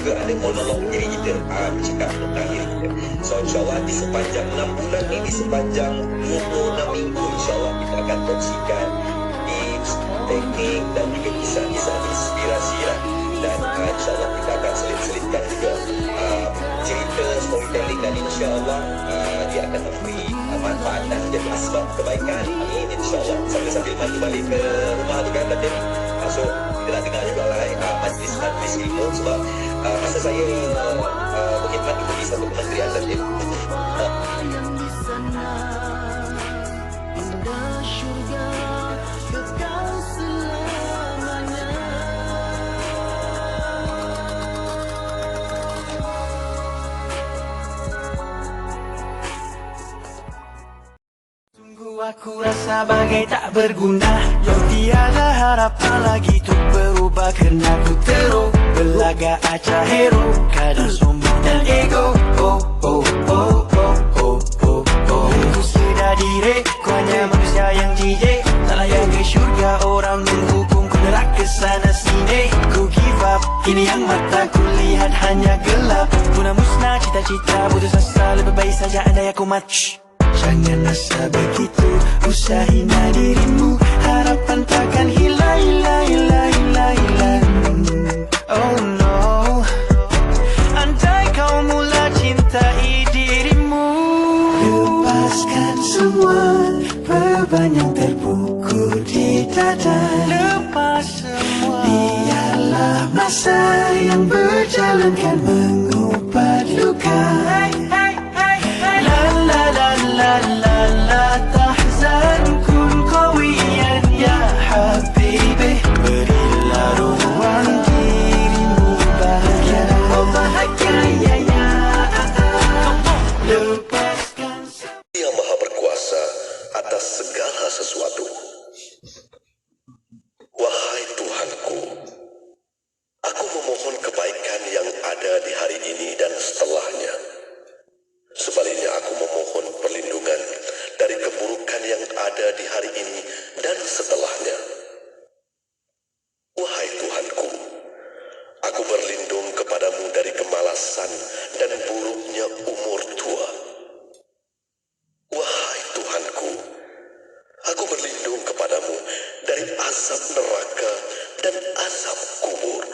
juga ada monolog diri kita, bercakap tentang diri kita. So insyaAllah di sepanjang 6 bulan ni, di sepanjang 26 minggu, insyaAllah kita akan kongsikan tips, teknik dan juga kisah-kisah inspirasi lah. Dan insyaAllah kita akan selip-selipkan juga cerita, storytelling, dan insyaAllah dia akan memberi manfaat dan jadi asbab kebaikan. Amin, insyaAllah. Sambil-sambil mandi balik ke rumah tu kan, Datin. So kita nak dengar juga lah majlis ilmu, sebab masa saya berkhidmat di satu kementerian, Datin. Aku rasa bagai tak berguna, yang tiada harapan lagi untuk berubah, kerana ku terus berlagak acah hero, kadang sombong dan ego. Oh oh oh oh oh oh oh. Ku sedar diri, ku hanya manusia yang jijik, tak layak ke syurga, orang menghukum ku nerak ke sana sini. Ku give up, kini yang mata ku lihat hanya gelap, punah musnah cita-cita, putus asa, lebih baik saja andai aku mati. Jangan rasa begitu, usah hina dirimu, harapan takkan hilang, hilang, hilang, hilang, hilang. Oh no, andai kau mula cintai dirimu, lepaskan semua beban yang terbuku di dada. Lepas semua, biarlah masa yang berjalan kan mengubat luka. La la la tahzan, kun qawiyan ya habibi, berilah ruang dirimu bahagia. Oh bahagia ya ya, lepaskan. Yang Maha Berkuasa atas segala sesuatu. Wahai Tuhanku, aku memohon kebaikan yang ada di hari ini dan setelahnya. Sebaliknya aku memohon perlindungan dari keburukan yang ada di hari ini dan setelahnya. Wahai Tuhanku, aku berlindung kepadamu dari kemalasan dan buruknya umur tua. Wahai Tuhanku, aku berlindung kepadamu dari azab neraka dan azab kubur.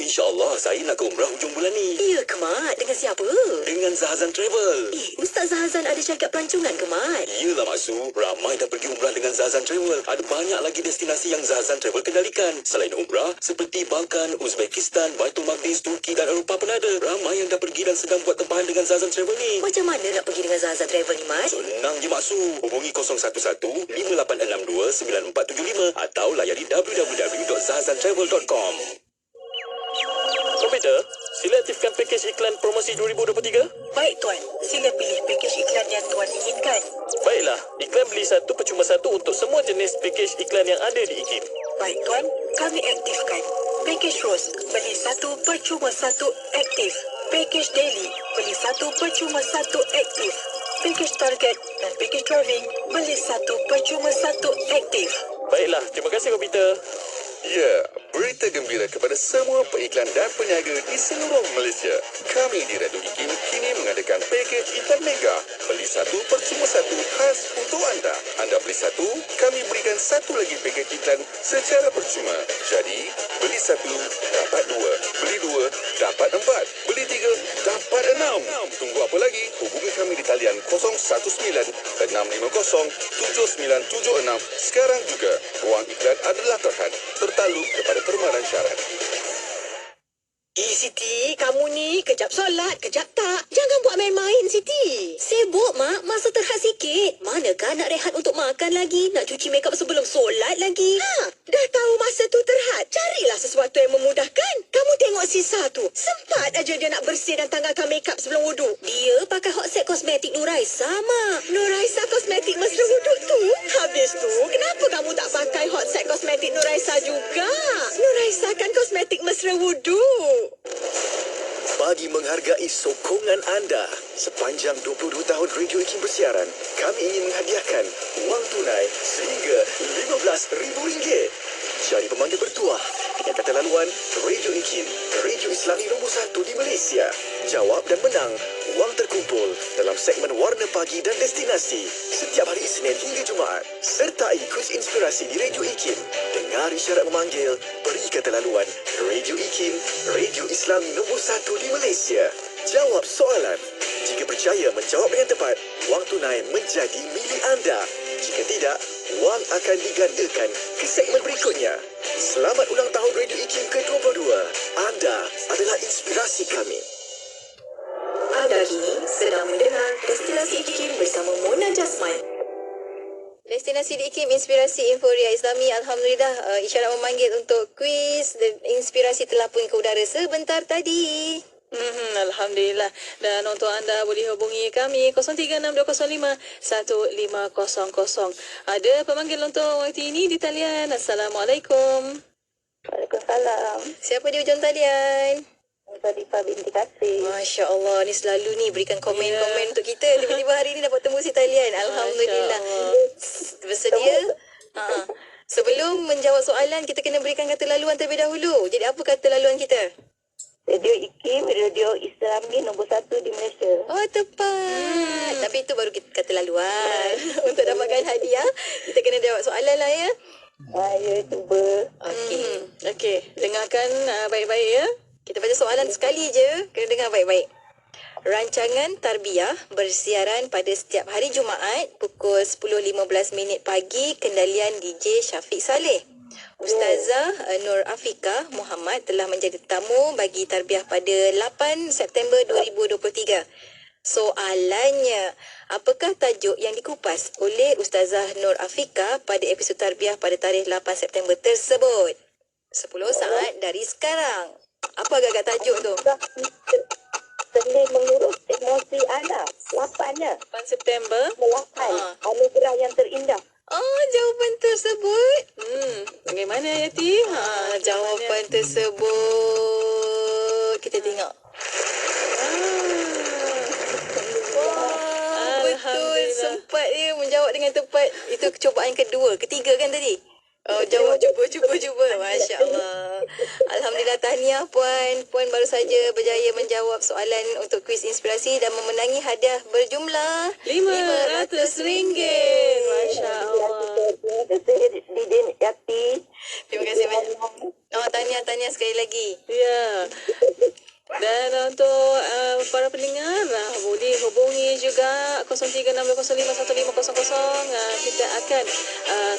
InsyaAllah saya nak ke umrah hujung bulan ni. Ya ke, Mat? Dengan siapa? Dengan Zahazan Travel. Ustaz Zahazan ada syarikat pelancongan ke, Mat? Iyalah Mak Su, ramai dah pergi umrah dengan Zahazan Travel. Ada banyak lagi destinasi yang Zahazan Travel kendalikan. Selain umrah, seperti Balkan, Uzbekistan, Baitul Maqdis, Turki dan Eropah pun ada. Ramai yang dah pergi dan sedang buat tempahan dengan Zahazan Travel ni. Macam mana nak pergi dengan Zahazan Travel ni, Mat? Senang je Mak Su. Hubungi 011-5862-9475 atau layari www.zahazantravel.com. Komputer, sila aktifkan pakej iklan promosi 2023. Baik, Tuan. Sila pilih pakej iklan yang Tuan inginkan. Baiklah, iklan beli satu percuma satu untuk semua jenis pakej iklan yang ada di IKIM. Baik, Tuan. Kami aktifkan. Pakej Rose, beli satu percuma satu aktif. Pakej Daily, beli satu percuma satu aktif. Pakej Target dan pakej Travelling, beli satu percuma satu aktif. Baiklah, terima kasih komputer. Ya, berita gembira kepada semua peiklan dan peniaga di seluruh Malaysia. Kami di Radio IKIM kini mengadakan pakej iklan mega. Beli satu percuma satu khas untuk anda. Anda beli satu, kami berikan satu lagi pakej iklan secara percuma. Jadi, beli satu, dapat dua. Beli dua, dapat empat. Beli tiga, dapat enam. Tunggu apa lagi? Hubungi kami di talian 019-650-7976 sekarang juga. Ruang iklan adalah terhad. Tertaluk kepada permaran syarat. Siti, kamu ni kejap solat, kejap tak. Jangan buat main-main, Siti. Sibuk, Mak. Masa terhad sikit. Manakah nak rehat untuk makan lagi? Nak cuci makeup sebelum solat lagi? Dah tahu masa tu terhad. Carilah sesuatu yang memudahkan. Kamu tengok sisa tu. Sempat aja dia nak bersih dan tanggalkan makeup sebelum wuduk. Dia pakai hot set kosmetik Nuraisa, Mak. Nuraisa kosmetik mesra wuduk tu. Habis tu, kenapa kamu tak pakai hot set kosmetik Nuraisa juga? Nuraisa kan kosmetik mesra wuduk. Bagi menghargai sokongan anda sepanjang 22 tahun Radio IKIM bersiaran, kami ingin menghadiahkan wang tunai sehingga RM15,000. Jadi pemanggil bertuah dengan kata laluan Radio IKIM, Radio Islami nombor 1 di Malaysia. Jawab dan menang wang terkumpul dalam segmen Warna Pagi dan Destinasi setiap hari Isnin hingga Jumaat. Sertai kuis inspirasi di Radio IKIM. Dengar isyarat memanggil, beri kata laluan Radio IKIM, Radio Islami nombor 1 di Malaysia. Jawab soalan. Jika berjaya menjawab dengan tepat, wang tunai menjadi milik anda. Jika tidak, wang akan digandakan ke segmen berikutnya. Selamat ulang tahun Radio IKIM ke-22. Anda adalah inspirasi kami. Anda kini sedang mendengar Destinasi IKIM bersama Mona Jasman. Destinasi di IKIM, Inspirasi Inforia Islami. Alhamdulillah, isyarat memanggil untuk kuis inspirasi telah pun ke udara sebentar tadi. Alhamdulillah. Dan untuk anda boleh hubungi kami 0362051500. Ada pemanggil untuk waktu ini di talian. Assalamualaikum. Waalaikumsalam. Siapa di ujung talian? Zarifah binti Kasih. Masya Allah, ni selalu ni berikan komen-komen untuk kita. Tiba-tiba hari ni dapat tembus di talian. Alhamdulillah. Bersedia? Sebelum menjawab soalan, kita kena berikan kata laluan terlebih dahulu. Jadi apa kata laluan kita? Radio IKIM, Radio Islami nombor 1 di Malaysia. Oh, tepat. Tapi itu baru kita kata laluan. Untuk dapatkan hadiah, kita kena jawab soalan lah ya. Ya, cuba. Okey. Dengarkan baik-baik ya. Kita baca soalan sekali je. Kena dengar baik-baik. Rancangan Tarbiyah bersiaran pada setiap hari Jumaat pukul 10.15 pagi, kendalian DJ Syafiq Saleh. Ustazah Nur Afika Muhammad telah menjadi tetamu bagi tarbiyah pada 8 September 2023. Soalannya, apakah tajuk yang dikupas oleh Ustazah Nur Afika pada episod tarbiyah pada tarikh 8 September tersebut? 10 saat dari sekarang. Apa agak-agak tajuk tu? Seni mengurus emosi anak. 8-nya. 8 September. 8. Anugerah yang terindah. Oh, jawapan tersebut. Bagaimana Yati? Jawapan tersebut. Kita tengok. Betul. Sempat dia menjawab dengan tepat. Itu cubaan kedua. Ketiga kan tadi? Oh, jawab. Cuba. Masya Allah. Alhamdulillah, tahniah Puan. Puan baru saja berjaya menjawab soalan untuk kuis inspirasi dan memenangi hadiah berjumlah RM500. Masya Allah. Terima kasih Didin Yati. Terima kasih banyak. Tahniah sekali lagi. Ya. Dan untuk para pendengar, boleh hubungi juga 0362051500. Kita akan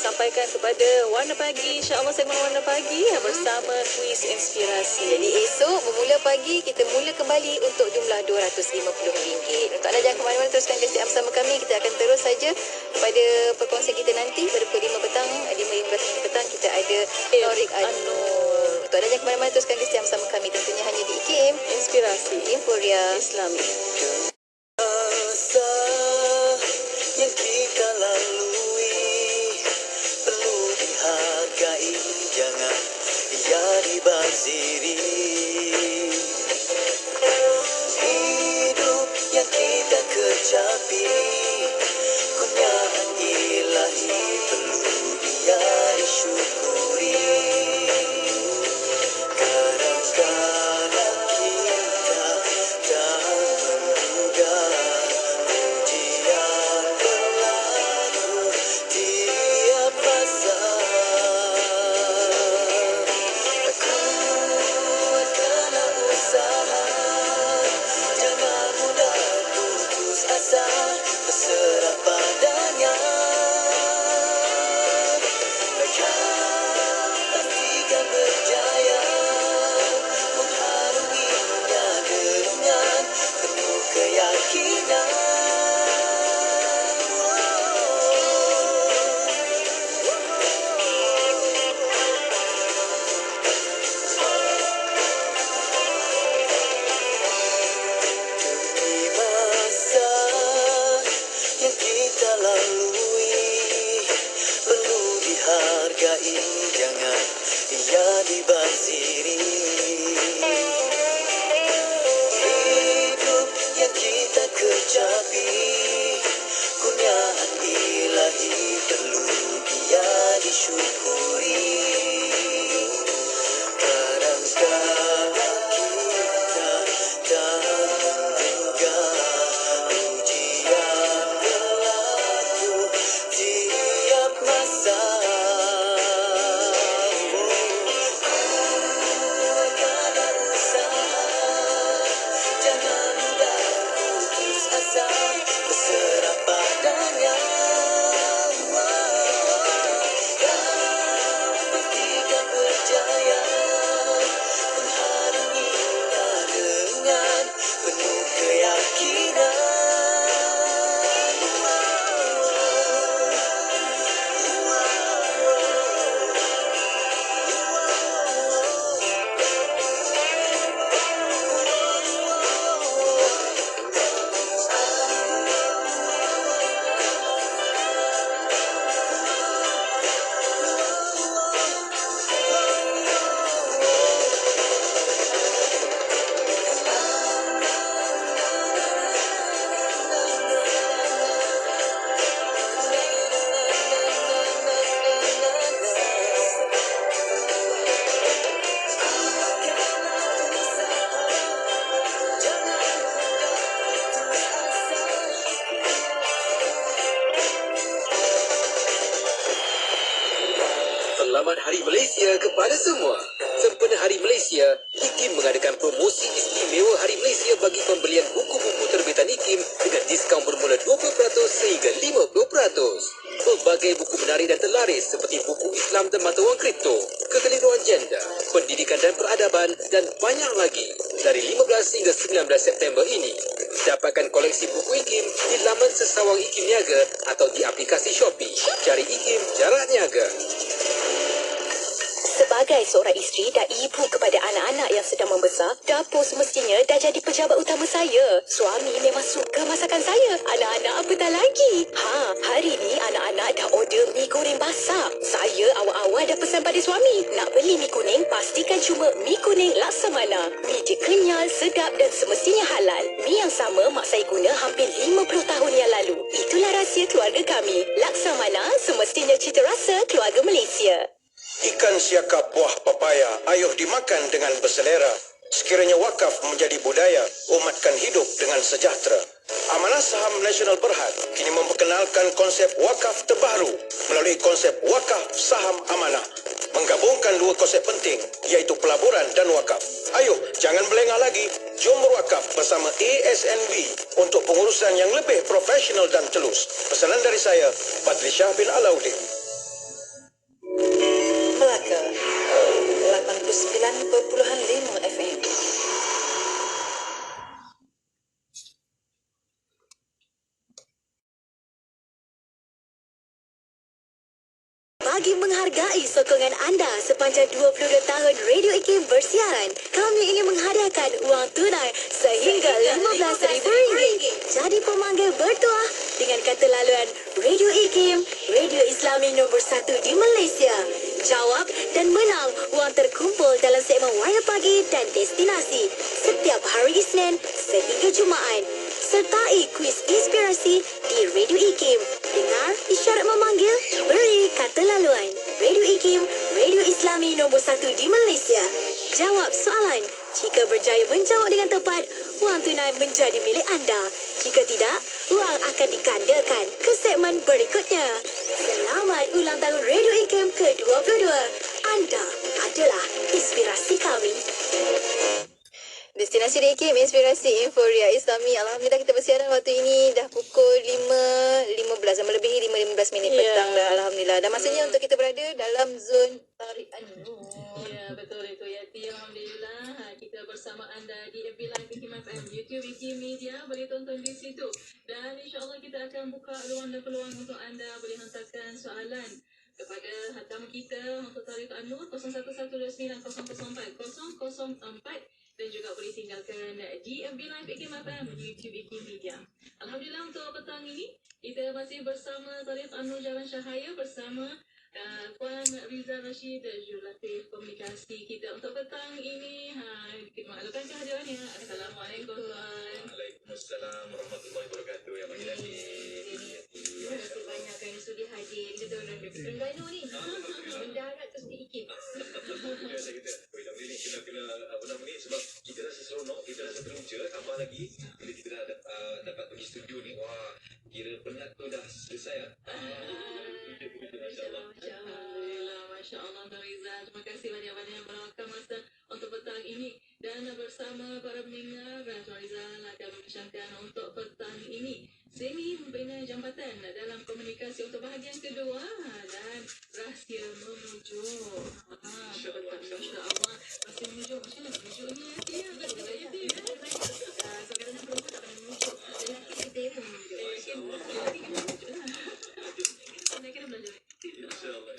sampaikan kepada Warna Pagi, insya-Allah segmen Warna Pagi bersama kuis inspirasi. Jadi esok bermula pagi kita mula kembali untuk jumlah RM250. Untuk anda jangan ke mana-mana, teruskan setia bersama kami. Kita akan terus saja pada perkongsian kita nanti pada pukul 5 petang, 5.15 petang kita ada Norik Anur. Untuk anda jangan ke mana-mana, teruskan setia bersama kami tentunya hanya di IKIM Inspirasi Emporia Islami. Masa yang kita lalui perlu dihargai, jangan ia dibaziri. Hidup yang kita kecapi, kurniaan ilahi perlu dia disyukuri. Kadang-kadang kita tak menduga ujian berlaku tiap masa. Kuatkanlah usaha, jangan mudah putus asa, berserah padanya. Pastikan berjaya, mengharunginya dengan penuh keyakinan. Demi masa yang kita lalui perlu dihargai, jangan ia dibaziri. Hidup yang kita kecapi, kurniaan ilahi perlu dia disyukuri. Kadang-kadang kita tak menduga ujian berlaku tiap masa. Kuatkanlah usaha, jangan mudah putus asa, berserah padanya. Pastikan berjaya, mengharunginya dengan penuh keyakinan. Selamat Hari Malaysia kepada semua. Sempena Hari Malaysia, IKIM mengadakan promosi istimewa Hari Malaysia bagi pembelian buku-buku terbitan IKIM dengan diskaun bermula 20% sehingga 50%. Pelbagai buku menarik dan terlaris seperti buku Islam dan mata wang kripto, kekeliruan gender, pendidikan dan peradaban dan banyak lagi dari 15 hingga 19 September ini. Dapatkan koleksi buku IKIM di laman sesawang IKIM Niaga atau di aplikasi Shopee. Cari IKIM Jarak Niaga. Sebagai seorang isteri dan ibu kepada anak-anak yang sedang membesar, dapur semestinya dah jadi pejabat utama saya. Suami memang suka masakan saya. Anak-anak apatah lagi. Hari ni anak-anak dah order mi goreng basah. Saya awal-awal dah pesan pada suami. Nak beli mi kuning, pastikan cuma mi kuning Laksamana. Mi dia kenyal, sedap dan semestinya halal. Mi yang sama mak saya guna hampir 50 tahun yang lalu. Itulah rahsia keluarga kami. Laksamana semestinya cita rasa keluarga Malaysia. Ikan siakap buah papaya ayuh dimakan dengan berselera. Sekiranya wakaf menjadi budaya, umatkan hidup dengan sejahtera. Amanah Saham Nasional Berhad kini memperkenalkan konsep wakaf terbaru melalui konsep wakaf saham amanah. menggabungkan dua konsep penting iaitu pelaburan dan wakaf. Ayuh, jangan melengah lagi. Jom berwakaf bersama ASNB untuk pengurusan yang lebih profesional dan telus. Pesanan dari saya, Fadli Shah bin Alauddin. Melaka 89.5 FM. Bagi menghargai sokongan anda sepanjang 22 tahun Radio IKIM bersiaran, kami ingin menghadiahkan wang tunai sehingga RM15,000. Jadi pemanggil bertuah dengan kata laluan Radio IKIM, Radio Islami nombor 1 di Malaysia. Jawab dan menang wang terkumpul dalam segmen Warna Pagi dan Destinasi setiap hari Isnin sehingga Jumaat. Sertai kuis inspirasi di Radio IKIM. Dengar isyarat memanggil, beri kata laluan. Radio IKIM, Radio Islami nombor 1 di Malaysia. Jawab soalan. Jika berjaya menjawab dengan tepat, wang tunai menjadi milik anda. Jika tidak, wang akan digandakan ke segmen berikutnya. Selamat ulang tahun Radio IKIM ke-22. Anda adalah inspirasi kami. Destinasi DKM Inspirasi Inforia Islami. Alhamdulillah kita bersiaran waktu ini dah pukul 5.15, melebihi 5.15 minit petang dah. Alhamdulillah. Dah masanya untuk kita berada dalam zon Tarik Anur. Ya, betul itu Yati. Alhamdulillah kita bersama anda di FB Live IKIM FM, YouTube IKIM Media, boleh tonton di situ. Dan insyaAllah kita akan buka ruang dan peluang untuk anda boleh hantarkan soalan kepada hantaman kita untuk Tarik Anur 01129004 dan juga boleh tinggalkan di FB Live IKIM FM, YouTube IKIM Media. Alhamdulillah untuk petang ini kita masih bersama Tarik Anur Jalan Syahaya bersama Puan Rizal Rashid, Jurulatif Komunikasi kita untuk petang ini. Kita maklumkan kehadirannya. Assalamualaikum Tuan. Waalaikumsalam warahmatullahi wabarakatuh. Yang Bagi Terima kasih banyak kerana sudi hadir. Kita Terengganu ni mendarat terus di IKIM. Biasa kita kena apa nama ni, sebab kita rasa seronok, kita rasa teruja. Tambah lagi bila kita dah dapat pergi studio ni, wah, kira penat tu dah selesai. Masya Allah, Tuan Rizal. Terima kasih banyak-banyak meluangkan masa untuk petang ini. Dan bersama para pendengar, Tuan Rizal akan membincangkan untuk petang ini semi membina jambatan dalam komunikasi untuk bahagian kedua dan rahsia menuju. Masya Allah. Rahsia menuju. Macam mana menujuknya? Ya, betul. So, kadang-kadang perempuan tak pernah menuju. Lelaki kita yang menuju. Lelaki kita menuju. Saya kena belajar. InsyaAllah.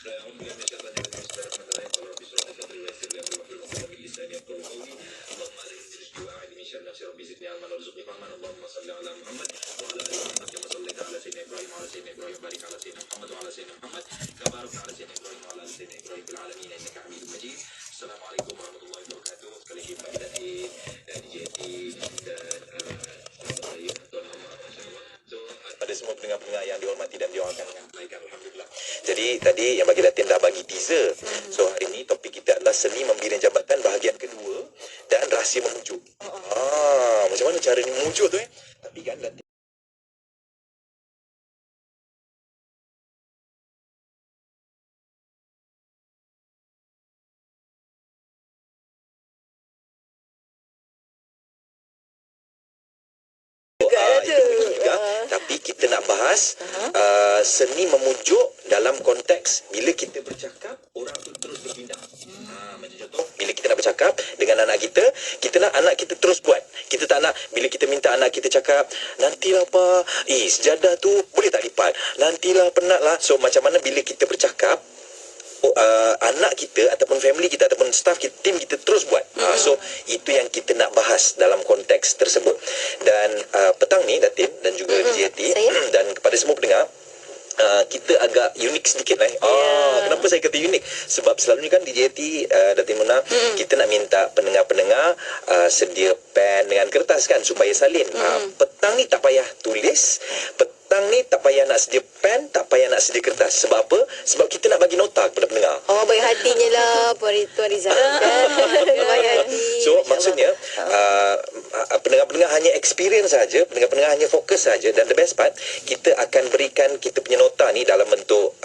Alhamdulillah, masyaallah. Bismillahirrahmanirrahim. Rabbi shrah li sadri wa yassir li amri wahlul 'uqdatam min lisani yafqahu qawli. Allahumma alaihi rizqi wa a'idni min syarri nafsi. Rabbi zidni ilman warzuqni fahman. Allahumma salli ala Muhammad wa ala ali Muhammad kama shallaita ala sayyidina Ibrahim wa ala sayyidina Ibrahim. Barik ala sayyidina Muhammad wa ala sayyidina Muhammad kama barakta ala sayyidina Ibrahim wa ala ali sayyidina Ibrahim fil alamin innaka Hamidum Majid. Assalamualaikum warahmatullahi wabarakatuh. Sekali lagi Pak Datin dan DJT dan Tuan Muhammad, masyaallah. Pada semua pendengar-pendengar yang dihormati dan diwakilkan dengan kebaikan, alhamdulillah. Jadi tadi yang bagi Datin dah bagi teaser. So hari ini topik kita adalah seni membina jambatan bahagian kedua dan rahsia memujuk. Macam mana cara ni memujuk tu Tapi kan Datin tapi kita nak bahas seni memujuk dalam konteks bila kita bercakap orang tu terus berpindah. Macam contoh bila kita nak bercakap dengan anak kita nak anak kita terus buat. Kita tak nak bila kita minta anak kita cakap, nantilah pa, sejadah tu boleh tak lipat, nantilah penatlah. So macam mana bila kita bercakap anak kita ataupun family kita ataupun staff kita, tim kita terus buat. So itu yang kita nak bahas dalam konteks tersebut. Dan petang ni Datin dan juga DJT dan kepada semua pendengar, kita agak unik sedikit kenapa saya kata unik? Sebab selalunya kan DJT Datin Muna, kita nak minta pendengar-pendengar sedia pen dengan kertas kan supaya salin. Petang ni tak payah tulis, petang ni tak payah nak sedia pen, tak payah nak sedia kertas. Sebab apa? Sebab kita nak bagi nota kepada pendengar. Baik hatinya lah Tuan Rizal kan. Baik hati. So maksud maksudnya pendengar-pendengar hanya experience saja, pendengar-pendengar hanya fokus saja, dan the best part kita akan berikan kita punya nota ni dalam bentuk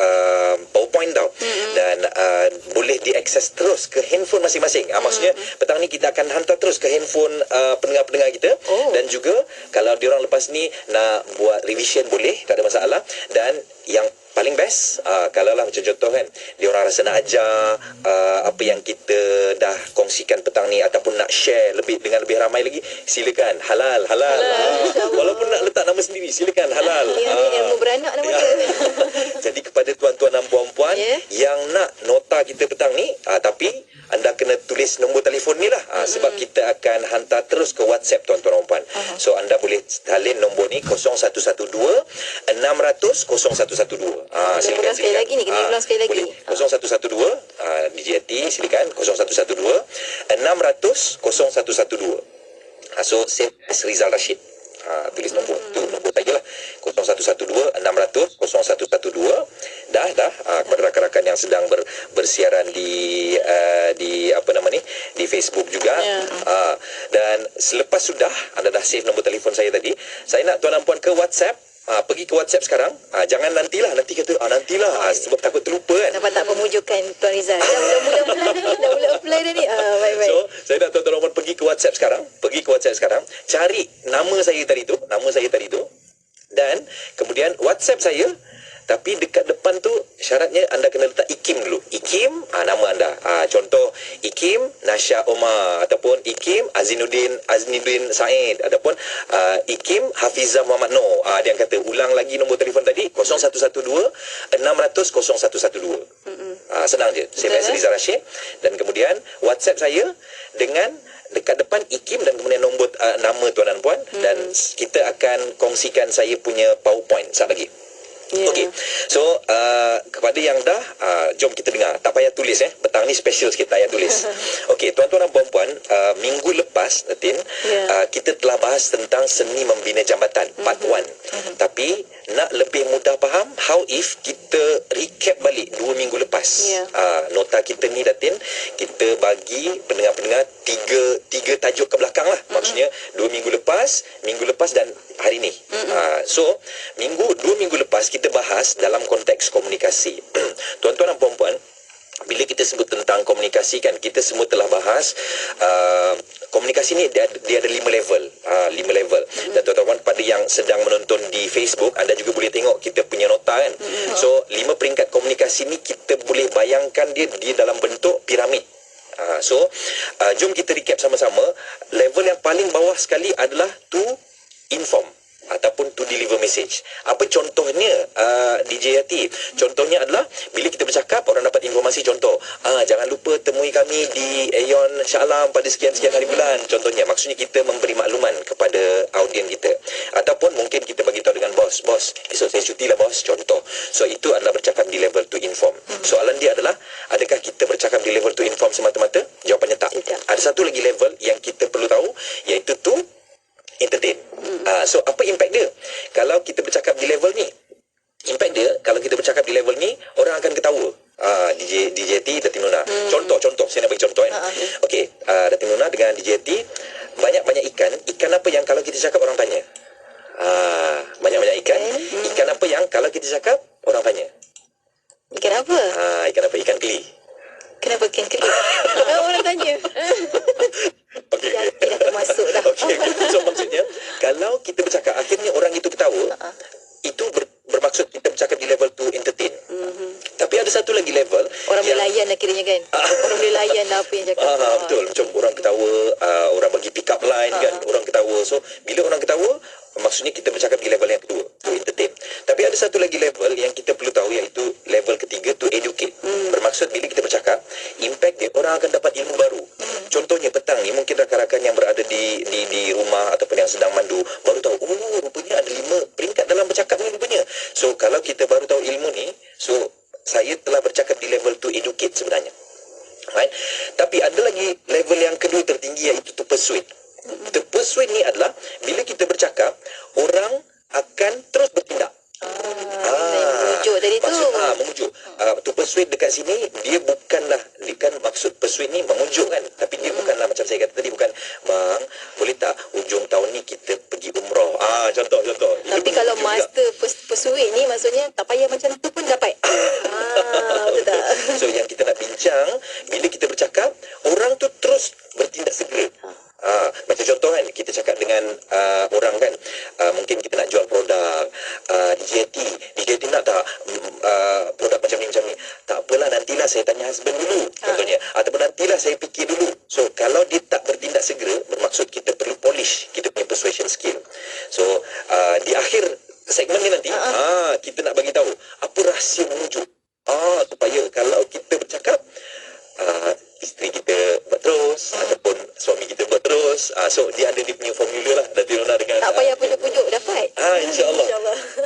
PowerPoint tau. Dan boleh diakses terus ke handphone masing-masing. Maksudnya petang ni kita akan hantar terus ke handphone pendengar-pendengar kita. Dan juga kalau diorang lepas ni nak buat revision boleh, tak ada masalah. Dan yang paling best, kalau lah macam contoh kan, diorang rasa nak ajar apa yang kita dah kongsikan petang ni, ataupun nak share dengan lebih ramai lagi, silakan. Halal. Walaupun nak letak nama sendiri, silakan, halal. Ilmu beranak nama dia. Jadi kepada tuan-tuan dan puan-puan yang nak nota kita petang ni, tapi anda kena tulis nombor telefon ni lah, sebab kita akan hantar terus ke WhatsApp tuan-tuan dan puan. So anda boleh salin nombor ni 0112 600 0112. Silakan. Sekali lagi ni, kena ulang sekali lagi. 0112 DJT, silakan 0112 600 0112. So saya Rizal Rashid. Tulis nombor tu, nombor saya lah 0112 600 0112. Dah kepada rakan-rakan yang sedang bersiaran di apa nama ni, di Facebook juga. Dan selepas sudah anda dah save nombor telefon saya tadi, saya nak tuan dan puan ke WhatsApp. Pergi ke WhatsApp sekarang. Jangan nanti kata nantilah, sebab takut terlupa kan. Nampak tak pemujukan Tuan Rizal? Dah mula apply dah ni. Baik. So saya nak tuan-tuan dan puan pergi ke WhatsApp sekarang. Cari nama saya tadi tu, dan kemudian WhatsApp saya. Tapi dekat depan tu syaratnya anda kena letak IKIM dulu. IKIM, nama anda. Contoh IKIM Nasya Omar, ataupun IKIM Azinuddin Said, ataupun IKIM Hafizah Muhammad Noor. Dia kata ulang lagi nombor telefon tadi 0112 600 0112. Senang je. Saya Rizal Rashid, dan kemudian WhatsApp saya dengan dekat depan IKIM dan kemudian nombor nama tuan dan puan, dan kita akan kongsikan saya punya PowerPoint saat lagi. Okey. So kepada yang dah, jom kita dengar. Tak payah tulis petang ni special sikit, tak payah tulis. Okey, tuan-tuan dan puan-puan, minggu lepas kita telah bahas tentang seni membina jambatan part 1. Tapi nak lebih mudah faham, how if kita recap balik 2 minggu lepas. Nota kita ni Datin, kita bagi pendengar-pendengar tiga tajuk ke belakang lah. Maksudnya 2 minggu lepas dan hari ni. So 2 minggu lepas kita bahas dalam konteks komunikasi. Tuan-tuan dan puan-puan, bila kita sebut tentang komunikasi kan, kita semua telah bahas komunikasi ni dia ada 5 level. 5 level. Dan tuan-tuan pada yang sedang menonton di Facebook, anda juga boleh tengok kita punya nota kan. So 5 peringkat komunikasi ni kita boleh bayangkan dia dalam bentuk piramid. So jom kita recap sama-sama. Level yang paling bawah sekali adalah to inform ataupun to deliver message. Apa contohnya DJ Yati? Contohnya adalah bila kita bercakap, orang dapat informasi. Contoh, jangan lupa temui kami di Aeon Shah Alam pada sekian-sekian hari bulan. Contohnya, maksudnya kita memberi makluman kepada audien kita. Ataupun mungkin kita bagi tahu dengan bos, esok saya cuti lah bos, contoh. So itu adalah bercakap di level to inform. Soalan dia adalah, adakah kita bercakap di level to inform semata-mata? Jawapannya tak. Ada satu lagi level yang kita perlu tahu, iaitu to entertain. So apa impact dia kalau kita bercakap di level ni? Impact dia kalau kita bercakap di level ni, orang akan ketawa. DJ T, Datin Nuna. Contoh saya nak bagi contoh kan. Okey, Datin Nuna dengan DJ T, banyak-banyak ikan apa yang kalau kita cakap orang tanya? Banyak-banyak ikan apa yang kalau kita cakap orang tanya? Ikan apa? Ikan keli. Kenapa ikan keli? Orang tanya. Okey. Dah termasuk dah. Okey. So maksudnya kalau kita bercakap akhirnya orang itu ketawa, itu bermaksud kita bercakap di level to entertain. Tapi ada satu lagi level orang boleh layan lah kiranya kan. Orang boleh layan lah apa yang cakap. Betul. Macam orang ketawa, orang bagi pick up line kan, orang ketawa. So bila orang ketawa, maksudnya kita bercakap di level yang kedua, to entertain. Tapi ada satu lagi level yang kita perlu tahu, iaitu level ketiga, to educate. Bermaksud bila kita bercakap, impact dia, orang akan dapat ilmu baru. Contohnya petang ni mungkin rakan-rakan yang berada di rumah ataupun yang sedang mandu baru tahu, rupanya ada 5 peringkat dalam bercakap ni rupanya. So kalau kita baru tahu ilmu ni, so saya telah bercakap di level to educate sebenarnya. Right? Tapi ada lagi level yang kedua tertinggi, iaitu to persuade. To persuade ni adalah bila kita bercakap, orang akan terus bertindak. Memujuk tadi tu. Memujuk. To persuade dekat sini, dia bukanlah, maksud persuade ni memujuk kan, tapi dia bukanlah macam saya kata tadi, bukan bang, boleh tak ujung tahun ni kita pergi umrah. Contoh. Tapi kalau master pesuit ni maksudnya tak payah macam tu pun dapat. Betul tak? So yang kita nak bincang, bila kita bercakap, orang tu terus bertindak segera. Macam contoh kan, kita cakap dengan orang kan, mungkin kita nak jual produk DJT nak tak produk macam ni. Tak apalah, nantilah saya tanya husband dulu contohnya, ataupun nantilah saya fikir dulu. So kalau dia tak bertindak segera, bermaksud kita perlu polish kita punya persuasion skill. So di akhir segmen ni nanti kita nak bagi tahu apa rahsia memujuk supaya kalau kita bercakap, isteri kita buat terus ataupun suami kita buat terus. So dia ada dia punya formula lah, nanti Nona dengan Tak payah pujuk-pujuk dapat. InsyaAllah.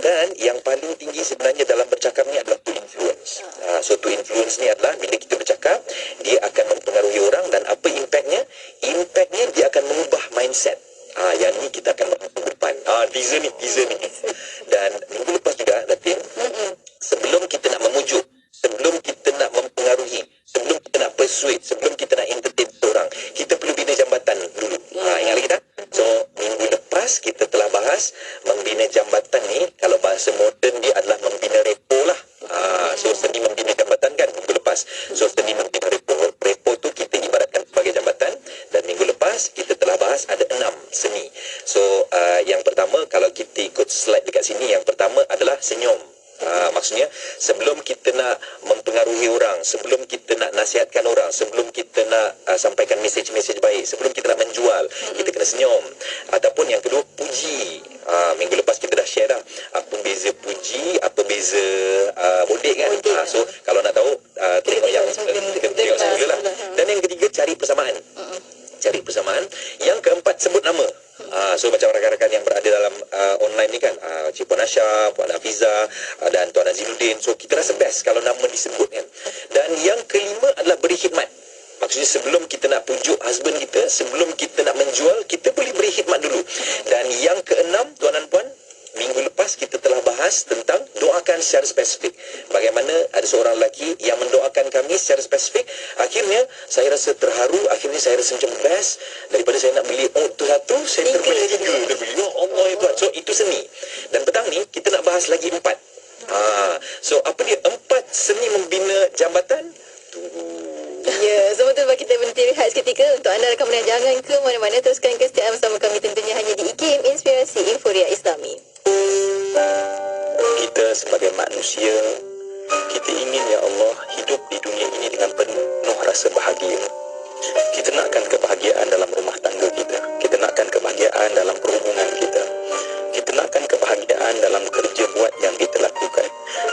Dan yang paling tinggi sebenarnya dalam bercakap ni adalah to influence. So to influence ni adalah bila kita bercakap, dia akan mempengaruhi orang. Dan apa impactnya? Impactnya dia akan mengubah mindset. Yang ni kita akan minggu depan. Teaser ni. Dan minggu lepas juga, Datin, sebelum kita nak memujuk, sebelum kita nak mempengaruhi, sebelum kita nak persuade, sebelum kita nak entertain orang, kita perlu bina jambatan dulu. Ingat lagi tak? So minggu lepas kita telah bahas membina jambatan ni, kalau bahasa moden dia adalah membina repo lah. So seni membina jambatan kan minggu lepas. So seni membina repo tu kita ibaratkan sebagai jambatan. Dan minggu lepas kita telah bahas ada 6 seni. So yang pertama, kalau kita ikut slide dekat sini, yang pertama adalah senyum. Maksudnya sebelum kita nak mempengaruhi orang, sebelum kita nak nasihatkan orang, sebelum kita nak sampaikan mesej-mesej baik, sebelum kita nak menjual, kita kena senyum. Ataupun yang kedua, puji. Minggu lepas kita dah share dah apa beza puji, apa beza bodek kan. So kalau nak tahu, tengok yang tengok semula lah. Dan yang ketiga, cari persamaan. Cari persamaan. Yang keempat, sebut nama. So macam rakan-rakan yang berada dalam online ni kan, Cik Puan Asha, Puan Hafiza dan Tuan Azizuddin. So kita rasa best kalau nama disebut kan. Dan yang kelima adalah beri khidmat. Maksudnya sebelum kita nak pujuk husband kita, sebelum kita nak menjual, kita boleh beri khidmat dulu. Dan yang keenam, tuan dan puan, minggu lepas kita telah bahas tentang doakan secara spesifik. Bagaimana ada seorang lelaki yang mendoakan kami secara spesifik. Akhirnya saya rasa terharu, akhirnya saya rasa macam best. Daripada saya nak beli tu satu, saya terbeli 3. Terbeli, ya Allah ya Tuhan. So itu seni. Dan petang ni kita nak bahas lagi 4. So apa dia 4 seni membina jambatan? Tunggu. Ya, sebab tu kita berhenti rehat seketika. Untuk anda rakan-rakan, jangan ke mana-mana, teruskan kesetiaan bersama kami tentunya hanya di IKIM, Inspirasi Inforia Islami. Kita sebagai manusia, kita ingin ya Allah hidup di dunia ini dengan penuh rasa bahagia. Kita nakkan kebahagiaan dalam rumah tangga kita. Kita nakkan kebahagiaan dalam perhubungan kita. Kita nakkan kebahagiaan dalam kerja buat yang kita lakukan.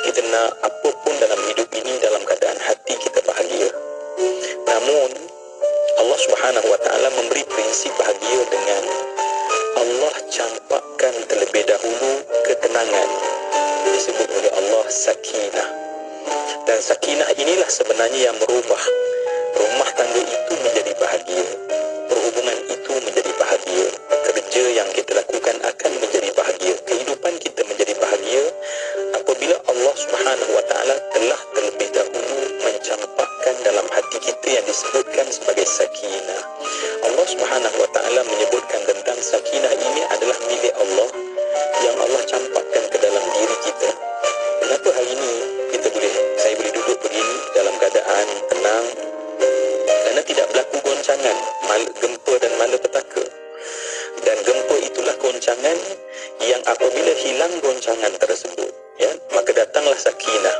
Kita nak apapun dalam hidup ini dalam keadaan hati kita bahagia. Namun Allah Subhanahu wa taala memberi prinsip bahagia dengan Allah campakkan terlebih dahulu ketenangan. Disebut oleh Allah sakinah. Dan sakinah inilah sebenarnya yang merubah rumah tangga itu menjadi bahagia. Perhubungan itu menjadi bahagia. Kerja yang kita lakukan akan menjadi bahagia. Kehidupan kita menjadi bahagia apabila Allah Subhanahu wa taala telah terlebih dahulu mencampakkan dalam hati kita yang disebutkan sebagai sakinah. Allah Subhanahu wa taala menyebutkan tentang sakinah ini adalah milik Allah yang Allah campakkan ke dalam diri kita. Kenapa hari ini saya boleh duduk begini dalam keadaan tenang? Kerana tidak berlaku goncangan, gempa dan malapetaka. Dan gempa itulah goncangan yang apabila hilang goncangan tersebut, ya, maka datanglah sakinah.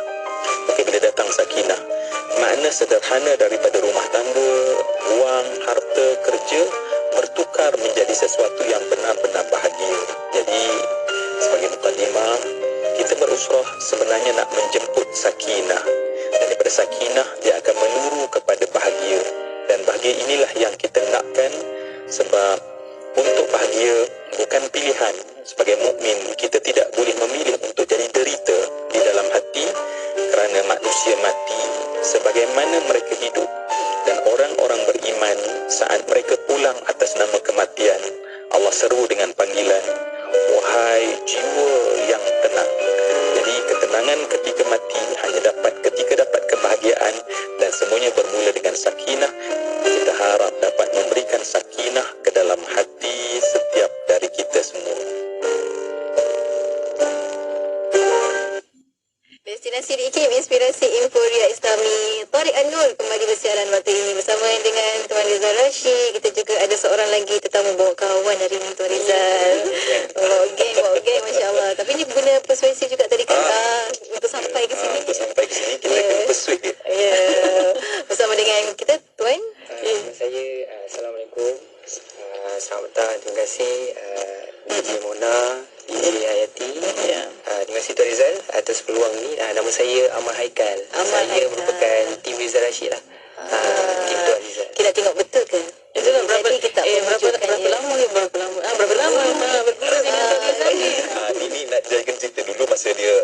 Maka bila datang sakinah, makna sederhana daripada rumah tangga, wang, harta, kerja bertukar menjadi sesuatu yang benar-benar bahagia. Jadi sebagai mukadimah, kita berusrah sebenarnya nak menjemput sakinah. Dan daripada sakinah, dia akan menuru kepada bahagia. Dan bahagia inilah yang kita nakkan, sebab untuk bahagia bukan pilihan. Sebagai mukmin, kita tidak boleh memilih untuk jadi derita di dalam hati, kerana manusia mati sebagaimana mereka hidup. Dan orang-orang beriman saat mereka pulang atas nama kematian, Allah seru dengan panggilan, wahai jiwa yang tenang. Jadi ketenangan ketika mati hanya dapat ketika dapat kebahagiaan, dan semuanya bermula dengan sakinah. Kita harap dapat memberikan sakinah pertama bawa kawan hari ni Tuan Rizal. Bawa geng Masya Allah. Tapi ni guna persuasi juga tadi kan untuk sampai ke sini. Untuk sampai ke sini kita kena persuade dia. Ya. Bersama dengan kita Tuan. Saya Assalamualaikum. Selamat petang. Terima kasih DJ Mona, DJ Hayati. Terima kasih Tuan Rizal atas peluang ni. Nama saya Ahmad Haikal. Saya merupakan tim Rizal Rashid lah. Tim Tuan Rizal. Kita tengok betul ke? Itulah berapa lama berbulan dengan Tuan Rizal ni? Ini nak jadikan cerita dulu masa dia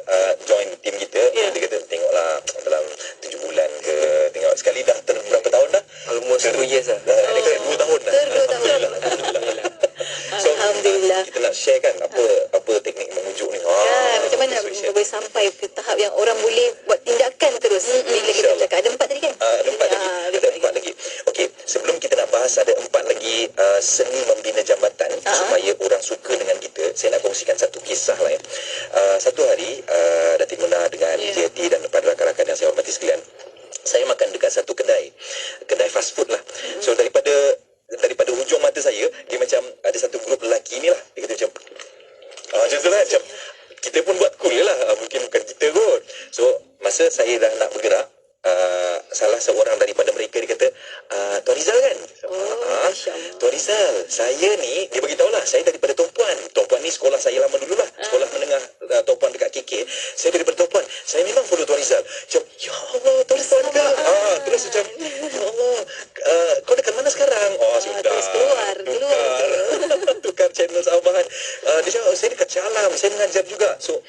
join tim kita. Dia kata tengoklah dalam 7 bulan ke, tengok sekali dah berapa tahun dah? Almost 2 years lah. Dia kata 2 tahun dah. 2 tahun. So, Alhamdulillah. kita nak share kan apa teknik mengujuk ni. Macam mana boleh sampai ke tahap yang orang boleh buat tindakan terus bila kita cakap. Ada 4 tadi kan? Ada 4 lagi. Ada 4 lagi. Okey, sebelum kita nak bahas ada 4 lagi seni membina jambatan supaya orang suka dengan kita. Saya nak kongsikan satu kisah lah ya. Satu hari Datin Muna dengan JT dan kepada rakan-rakan yang saya hormati sekalian, saya makan dekat satu kedai fast food lah. So daripada hujung mata saya, dia macam ada satu grup lelaki ni lah. Dia kata macam macam tu lah, macam kita pun buat cool je lah, mungkin bukan kita kot. So masa saya dah nak bergerak, salah seorang daripada mereka dia kata, Tuan Rizal kan? Tuan Rizal, saya ni, dia beritahu lah, saya daripada Tumpuan. Tumpuan ni sekolah saya lama dulu lah, sekolah menengah Tumpuan dekat KK. Saya daripada Tumpuan, saya memang follow Tuan Rizal. Macam, ya Allah, Tuan Rizal juga. Terus macam, ya Allah, kau dekat mana sekarang? Sudah. Terus keluar. Tukar channel sahabat. Dia cakap, saya dekat Calam, saya mengajar juga. So,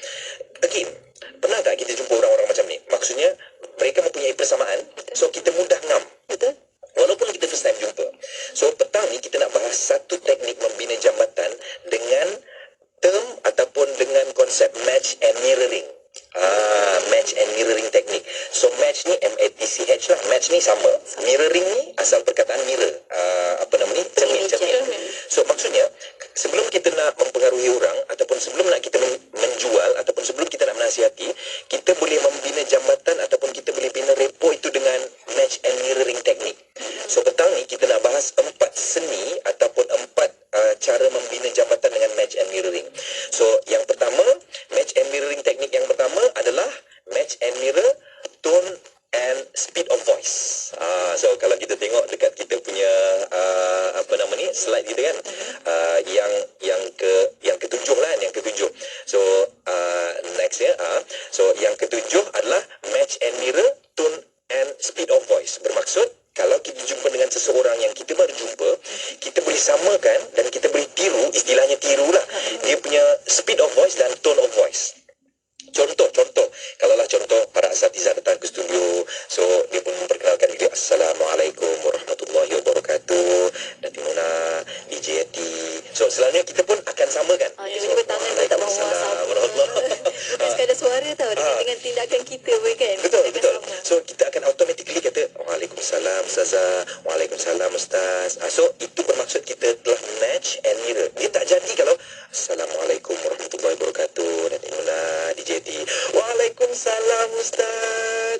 again, pernah tak kita jumpa orang-orang macam ni? Maksudnya, mereka mempunyai persamaan. So, kita mudah ngam. Betul. Walaupun kita first time jumpa. So, petang ni kita nak bahas satu teknik membina jambatan dengan term ataupun dengan konsep match and mirroring. Match and mirroring teknik. So, match ni M-A-T-C-H lah. Match ni sama. Mirroring ni asal perkataan mirror. Cermin. So, maksudnya, sebelum kita nak mempengaruhi orang ataupun sebelum nak kita menjual ataupun sebelum kita nak menasihati, kita boleh membina jambatan ataupun kita boleh bina repo itu dengan match and mirroring teknik. So, petang ni kita nak bahas 4 seni ataupun 4 cara membina jambatan dengan match and mirroring. So, yang pertama, match and mirroring teknik yang pertama adalah match and mirror tone and speed of voice. So, kalau kita tengok dekat kita punya slide kita kan, yang ketujuh lah, yang ketujuh. So, next ya. So, yang ketujuh adalah match and mirror tone and speed of voice. Bermaksud, kalau kita jumpa dengan seseorang yang kita baru jumpa, kita boleh samakan dan kita boleh tiru, istilahnya tiru lah, dia punya speed of voice dan tone of voice. Contoh, kalaulah contoh para asatizah datang ke studio, so dia pun memperkenalkan diri, Assalamualaikum warahmatullahi wabarakatuh, Datin Muna, DJ Yati. So selalunya kita pun akan samakan. Tiba-tiba tangan dia tak mahu bukan sekadar suara tau, dengan tindakan kita pun kan. Betul. So kita akan automatically kata, Waalaikumsalam Ustazah, Waalaikumsalam Ustaz. So itu bermaksud kita telah match and mirror. Dia tak jadi kalau Assalamualaikum warahmatullahi wabarakatuh, Datin Muna, DJ Yati. Waalaikumsalam Ustaz.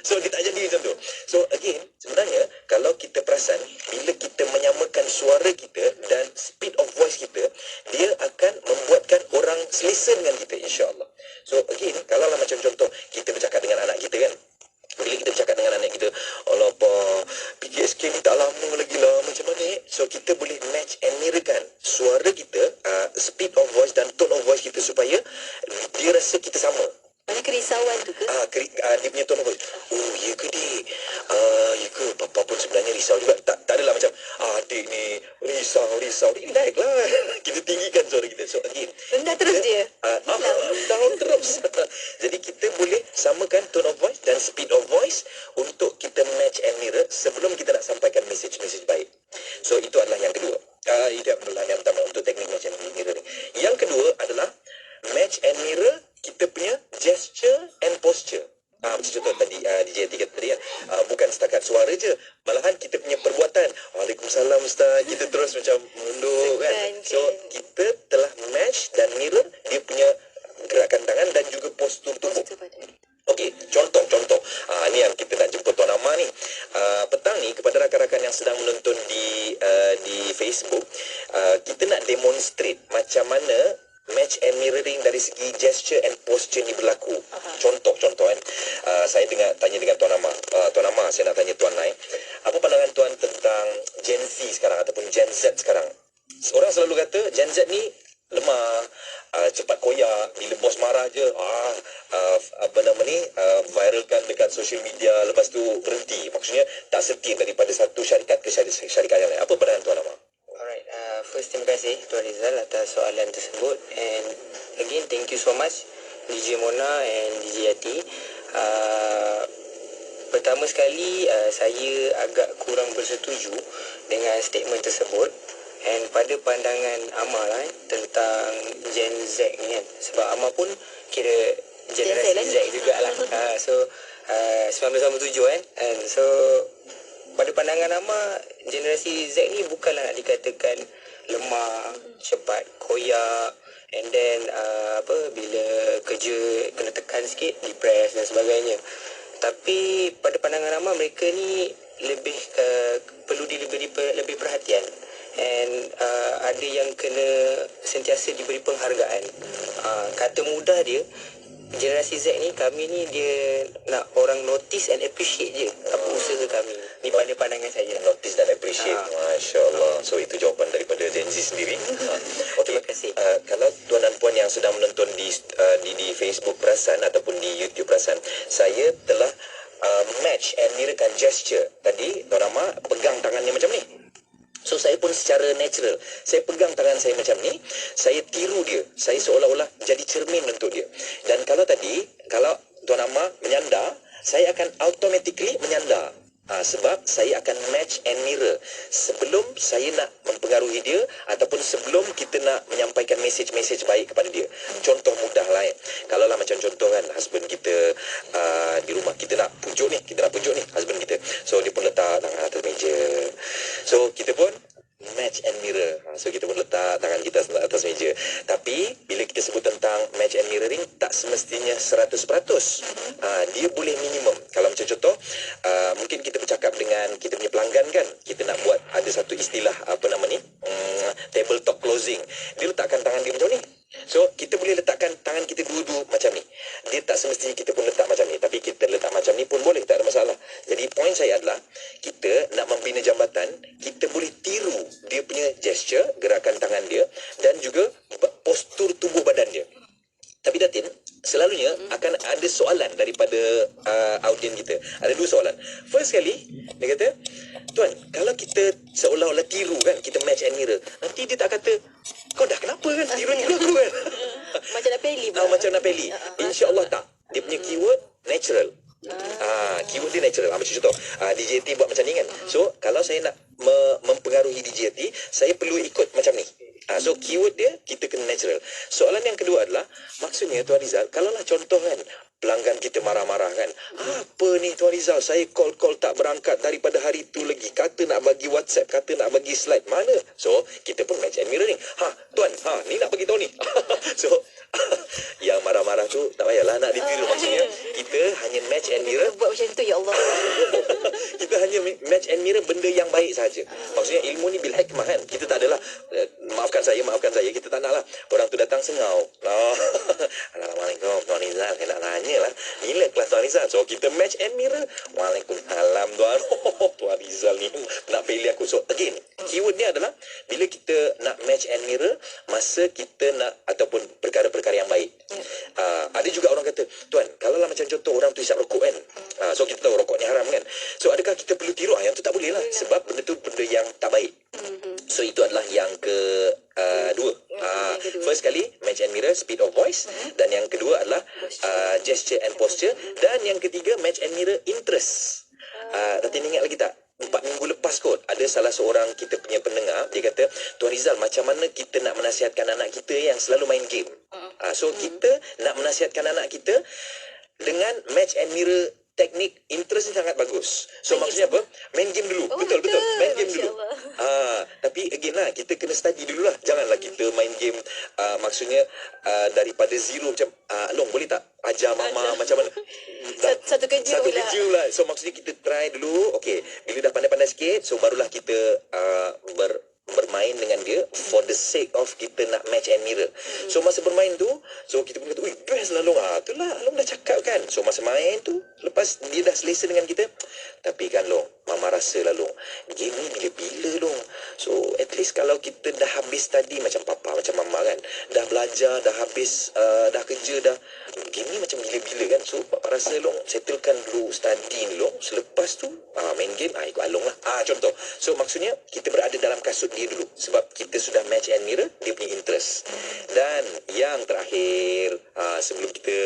So dia tak jadi macam tu. So again, sebenarnya kalau kita perasan, bila kita menyamakan suara kita dan speed of voice kita, dia akan membuatkan orang selesa dengan kita, insya-Allah. So again, kalau lah macam contoh kita bercakap dengan anak kita kan, bila kita bercakap dengan anak kita, Allah apa, PKSK ni tak lama lagi lah, macam mana So kita boleh match and mirrorkan suara kita, speed of voice dan tone of voice kita supaya dia rasa kita sama. Mana kerisauan tu ke? Dia punya tone of voice. Oh, ya ke dik? Ya ke? Papa pun sebenarnya risau juga. Tak adalah macam, adik ni risau. Relax lah. Kita tinggikan suara kita. So again, rendah terus dia. Down terus. Jadi kita boleh samakan tone of voice dan speed of voice untuk kita match and mirror sebelum kita nak sampaikan message baik. So itu adalah yang kedua. Itu adalah yang pertama untuk teknik match and mirror ni. Yang kedua adalah match and mirror kita punya gesture and posture. Macam contoh tadi DJ Tika tadi kan, bukan setakat suara je, malahan kita punya perbuatan. Waalaikumsalam Ustaz, kita terus macam mundur kan. So kita telah match dan mirror dia punya gerakan tangan dan juga postur tubuh. Okey, contoh. Ni yang kita nak jemput Tuan Amar ni. Petang ni kepada rakan-rakan yang sedang menonton di Facebook, kita nak demonstrate macam mana match and mirroring dari segi gesture and posture ni berlaku. Contoh kan, saya tanya dengan Tuan Amar. Tuan Amar, saya nak tanya Tuan Nai, apa pandangan Tuan tentang Gen Z sekarang ataupun Gen Z sekarang? Orang selalu kata Gen Z ni lemah, cepat koyak, bila bos marah je viralkan dekat social media, lepas tu berhenti. Maksudnya tak setia daripada satu syarikat ke syarikat yang lain. Apa pandangan Tuan Amar? Alright, first terima kasih Tuan Rizal atas soalan tersebut, and again thank you so much DJ Mona and DJ Yati. Pertama sekali saya agak kurang bersetuju dengan statement tersebut, and pada pandangan Amar tentang Gen Z ni kan, sebab Amar pun kira generasi Z jugalah. So 1997 kan, and so pada pandangan Amar, generasi Z ni bukanlah nak dikatakan lemah, cepat koyak, and then bila kerja kena tekan sikit, depressed dan sebagainya. Tapi pada pandangan Amar, mereka ni lebih perlu lebih perhatian, and ada yang kena sentiasa diberi penghargaan. Kata mudah dia, generasi Z ni, kami ni dia nak orang notice and appreciate je apa usaha kami. Ni pada pandangan saya. Notice dan appreciate. Masya Allah. So itu jawapan daripada Gen Z sendiri. Terima kasih. Kalau tuan dan puan yang sedang menonton di Facebook Perasan ataupun di YouTube Perasan, saya telah match and mirrorkan gesture. Tadi Tuan Amar pegang tangannya macam ni. So saya pun secara natural, saya pegang tangan saya macam ni, saya tiru dia, saya seolah-olah jadi cermin untuk dia. Dan kalau Tuan Amar menyandar, saya akan automatically menyandar. Sebab saya akan match and mirror sebelum saya nak mempengaruhi dia ataupun sebelum kita nak menyampaikan mesej-mesej baik kepada dia. Contoh mudah lah kalau lah macam contoh kan, husband kita di rumah, kita nak pujuk ni husband kita. So dia pun letak tangan atas meja, so kita pun match and mirror. So kita pun letak tangan kita atas meja. Tapi bila kita sebut tentang match and mirroring, tak semestinya 100%. Dia boleh minimum. Kalau macam contoh, mungkin kita bercakap dengan kita punya pelanggan kan, kita nak buat ada satu istilah table talk closing. Dia letakkan tangan dia macam ni. So kita boleh letakkan tangan kita dua-dua macam ni. Dia tak semestinya kita pun letak macam ni, tapi kita letak macam ni pun boleh, tak ada masalah. Jadi poin saya adalah, kita nak membina jambatan, kita boleh tiru dia punya gesture, gerakan tangan dia, dan juga postur tubuh badan dia. Tapi Datin, selalunya akan ada soalan daripada audien kita. Ada dua soalan. First sekali, dia kata, Tuan, kalau kita seolah-olah tiru kan, kita match and mirror, nanti dia tak kata, kau dah kenapa kan, tiru-tiru aku kan? Macam nak peli. Macam nak peli. InsyaAllah tak. Dia punya keyword natural. Keyword dia natural. Macam contoh, DJT buat macam ni kan. So, kalau saya nak mempengaruhi DJT, saya perlu ikut macam ni. So, keyword dia, kita kena natural. Soalan yang kedua adalah, maksudnya Tuan Rizal, kalaulah contoh kan, pelanggan kita marah-marah kan, apa ni Tuan Rizal, saya call tak berangkat daripada hari tu lagi, kata nak bagi WhatsApp, kata nak bagi slide, mana? So kita pun match and mirroring. Tuan, ni nak bagi tahu ni. So yang marah-marah tu tak payahlah nak ditiru. Maksudnya kita hanya match and mirror. Buat macam tu, ya Allah. Kita hanya match and mirror benda yang baik saja. Maksudnya ilmu ni bil hikmah kan. Kita tak adalah maafkan saya, kita tak naklah orang tu datang sengau. Assalamualaikum Tuan Rizal, saya nak tanya lah, nilai kelas Tuan Rizal. So kita match and mirror. Waalaikumsalam Tuan. Tuan Rizal ni nak pilih aku. So again, keyword ni adalah bila kita nak match and mirror masa kita nak ataupun perkara-perkara yang baik. Ada juga orang kata, Tuan, kalau lah macam contoh orang tu isap rokok kan, so kita tahu rokok ni haram kan, so adakah kita perlu tiru? Yang tu tak boleh lah, sebab benda tu benda yang tak baik. So itu adalah yang kedua. First kali match and mirror, speed of voice, dan yang kedua adalah gesture and posture, dan yang ketiga match and mirror interest. Tadi ingat lagi tak? 4 minggu lepas kot, ada salah seorang kita punya pendengar, dia kata, Tuan Rizal, macam mana kita nak menasihatkan anak kita yang selalu main game? So kita nak menasihatkan anak kita dengan match and mirror teknik interest ni sangat bagus. So maksudnya apa? Main game dulu. Betul. Main game dulu. Tapi again lah, kita kena study dulu lah. Janganlah kita main game maksudnya daripada zero macam Long boleh tak ajar mama macam mana? Satu kerja pula. So maksudnya kita try dulu. Okay, bila dah pandai-pandai sikit, so barulah kita bermain for the sake of kita nak match and mirror. So masa bermain tu, so kita pun kata, "Ui, best lah Long." Itulah Long dah cakap kan. So masa main tu, lepas dia dah selesa dengan kita, tapi kan Long, Mama rasa lah Long, game ni bila-bila Long. So at least kalau kita dah habis tadi macam papa, macam mama kan, dah belajar, dah habis, dah kerja, dah, game ni macam bila-bila kan. So papa rasa Long, settlekan dulu study ni Long. Selepas tu main game, ikut Along lah. Contoh. So maksudnya kita berada dalam kasut dia dulu, sebab kita sudah match and mirror dia punya interest. Dan yang terakhir, sebelum kita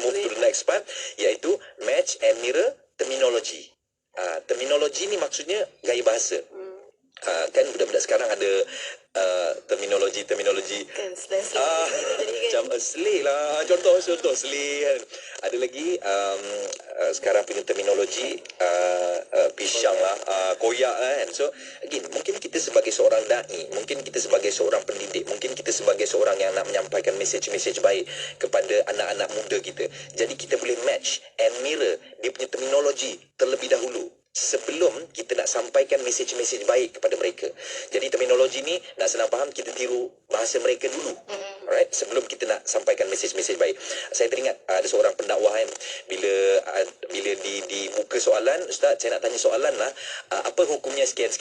move to the next part, iaitu match and mirror terminology. Terminology ni maksudnya gaya bahasa. Kan budak-budak sekarang ada terminologi kan slang macam slay lah, contoh slay kan. Ada lagi sekarang punya terminologi pisang lah, koyak kan. So again, mungkin kita sebagai seorang dai, mungkin kita sebagai seorang pendidik, mungkin kita sebagai seorang yang nak menyampaikan mesej-mesej baik kepada anak-anak muda kita, jadi kita boleh match and mirror dia punya terminologi terlebih dahulu sebelum kita nak sampaikan mesej-mesej baik kepada mereka. Jadi terminologi ni nak senang faham, kita tiru bahasa mereka dulu. Alright, sebelum kita nak sampaikan mesej-mesej baik. Saya teringat ada seorang pendakwah kan, bila dibuka soalan, "Ustaz, saya nak tanya soalan lah, apa hukumnya sekian."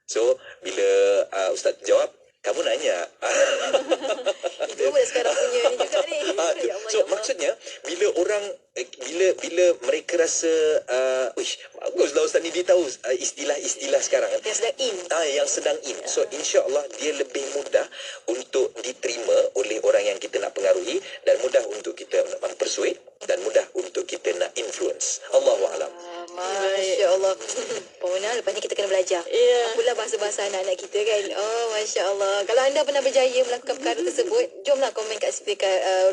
So bila Ustaz jawab, "Kamu nanya." Itu pun sekarang punya ni juga ni. Ya Allah, So maksudnya bila orang bila mereka rasa baguslah Ustaz ni, dia tahu istilah-istilah sekarang kan, yang sedang in. So insya-Allah dia lebih mudah untuk diterima oleh orang yang kita nak pengaruhi, dan mudah untuk kita mempersuade, dan mudah untuk kita nak influence. Allahu a'lam. Masya Allah. Pemuna, lepas ni kita kena belajar. Apalah bahasa-bahasa anak-anak kita kan. Oh, Masya Allah. Kalau anda pernah berjaya melakukan perkara tersebut, jomlah komen kat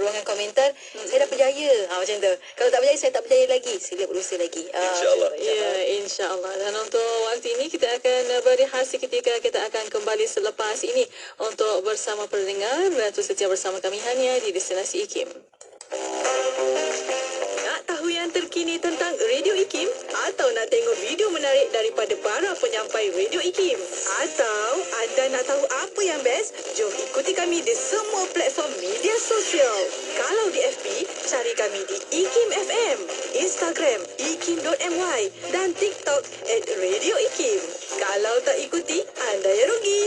ruangan komentar. Saya dah berjaya. Macam tu. Kalau tak berjaya, saya tak berjaya lagi. Sila berusaha lagi. InsyaAllah. Ya, insya-Allah. Dan untuk waktu ini kita akan berehat seketika. Kita akan kembali selepas ini untuk bersama pendengar Ratu setia bersama kami hanya di Destinasi IKIM. Nak tahu yang terkini tentang Radio IKIM? Atau nak tengok video menarik daripada para penyampai Radio IKIM? Atau anda nak tahu apa yang best? Jom ikuti kami di semua platform media sosial. Kalau di FB, cari kami di IKIM FM, Instagram ikim.my dan TikTok @Radio IKIM. Kalau tak ikuti, anda yang rugi.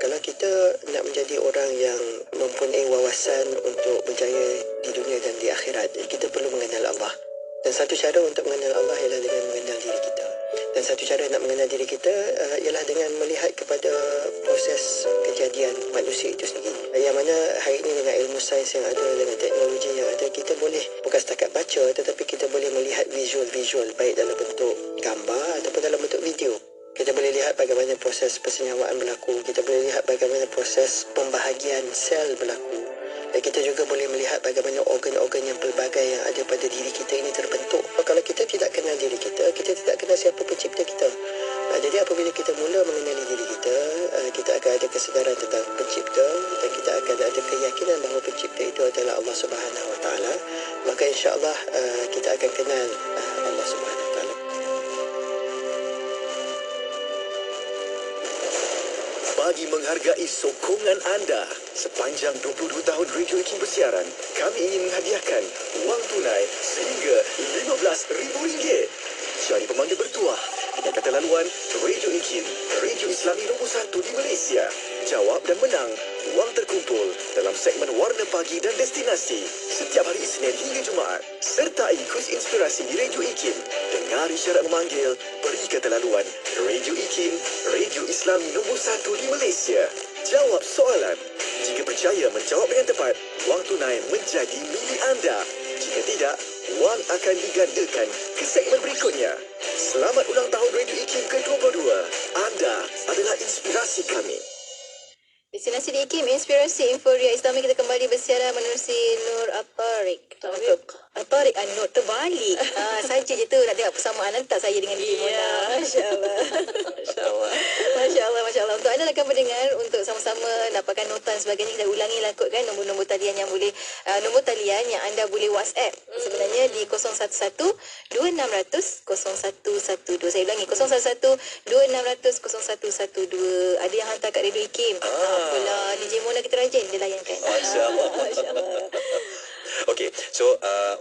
Kalau kita nak menjadi orang yang mempunyai wawasan untuk berjaya di dunia dan di akhirat, kita perlu mengenal Allah. Dan satu cara untuk mengenal Allah ialah dengan mengenal diri kita. Dan satu cara nak mengenal diri kita ialah dengan melihat kepada proses kejadian manusia itu sendiri. Yang mana hari ini dengan ilmu sains yang ada, dengan teknologi yang ada, kita boleh bukan setakat baca, tetapi kita boleh melihat visual-visual baik dalam bentuk gambar ataupun dalam bentuk video. Kita boleh lihat bagaimana proses persenyawaan berlaku. Kita boleh lihat bagaimana proses pembahagian sel berlaku. Dan kita juga boleh melihat bagaimana organ-organ yang pelbagai yang ada pada diri kita ini terbentuk. Kalau kita tidak kenal diri kita tidak kenal siapa pencipta kita. Jadi apabila kita mula mengenali diri kita, kita akan ada kesedaran tentang pencipta, dan kita akan ada keyakinan bahawa pencipta itu adalah Allah Subhanahu Wa Taala. Maka insya-Allah kita akan kenal Allah Subhanahu Wa Taala. Bagi menghargai sokongan anda sepanjang 22 tahun Radio IKIM bersiaran, kami ingin menghadiahkan wang tunai sehingga RM15,000. Cari pemanggil bertuah dengan kata laluan Radio IKIM, Radio Islami nombor 1 di Malaysia. Jawab dan menang wang terkumpul dalam segmen Warna Pagi dan Destinasi setiap hari Isnin hingga Jumaat. Sertai kuis inspirasi di Radio IKIM. Dengar isyarat memanggil, beri kata laluan Radio IKIM, Radio Islami nombor 1 di Malaysia. Jawab soalan. Jika berjaya menjawab dengan tepat, wang tunai menjadi milik anda. Jika tidak, wang akan digandakan ke segmen berikutnya. Selamat ulang tahun Radio IKIM ke-22. Anda adalah inspirasi kami. Destinasi di IKIM, inspirasi Inforia Islami. Kita kembali bersiaran menerusi Nur At-Tariq. tarik note terbalik. Saja je tu nak tengok persamaan tak saya dengan DJ Mona. Masya-Allah. Masya-Allah. Masya-Allah, masya-Allah. Untuk anda rakan pendengar, untuk sama-sama dapatkan nota dan sebagainya, kita ulangilah kot kan nombor-nombor talian yang boleh nombor talian yang anda boleh WhatsApp. Sebenarnya di 011-2600-0112. Saya ulangi 011-2600-0112. Ada yang hantar kat Radio IKIM. Pula DJ Mona kita rajin dia layankan. Masya-Allah. Masya-Allah. Okey, so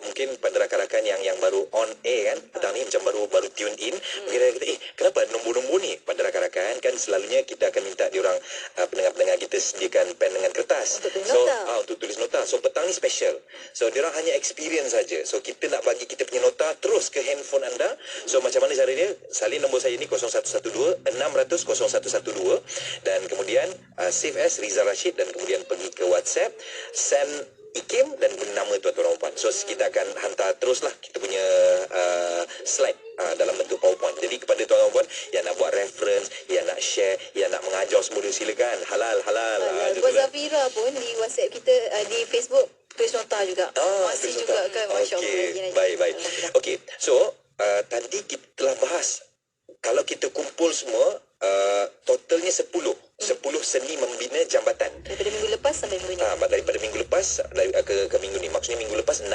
mungkin pada rakan-rakan yang baru on air kan, petang ni macam baru tune in, mungkin dia kata, kenapa nombor-nombor ni pada rakan-rakan kan selalunya kita akan minta diorang pendengar-pendengar kita sediakan pen dengan kertas. Untuk tulis nota. So petang ni special. So diorang hanya experience saja. So kita nak bagi kita punya nota terus ke handphone anda. So macam mana cara dia? Salin nombor saya ni 0112-600-0112 dan kemudian save as Rizal Rashid dan kemudian pergi ke WhatsApp, send IKIM dan nama tuan-tuan dan puan. So kita akan hantar teruslah kita punya slide dalam bentuk PowerPoint. Jadi kepada tuan-tuan dan puan yang nak buat reference, yang nak share, yang nak mengajar semua silakan. Halal. Puan Zafira pun di WhatsApp kita, di Facebook tulis nota juga. Masih juga kan. Masya-Allah. Baik. Okey. So tadi kita telah bahas kalau kita kumpul semua totalnya 10 seni membina jambatan. Daripada minggu lepas sampai minggu ni. Daripada minggu lepas ke minggu ni. Maksudnya minggu lepas 6,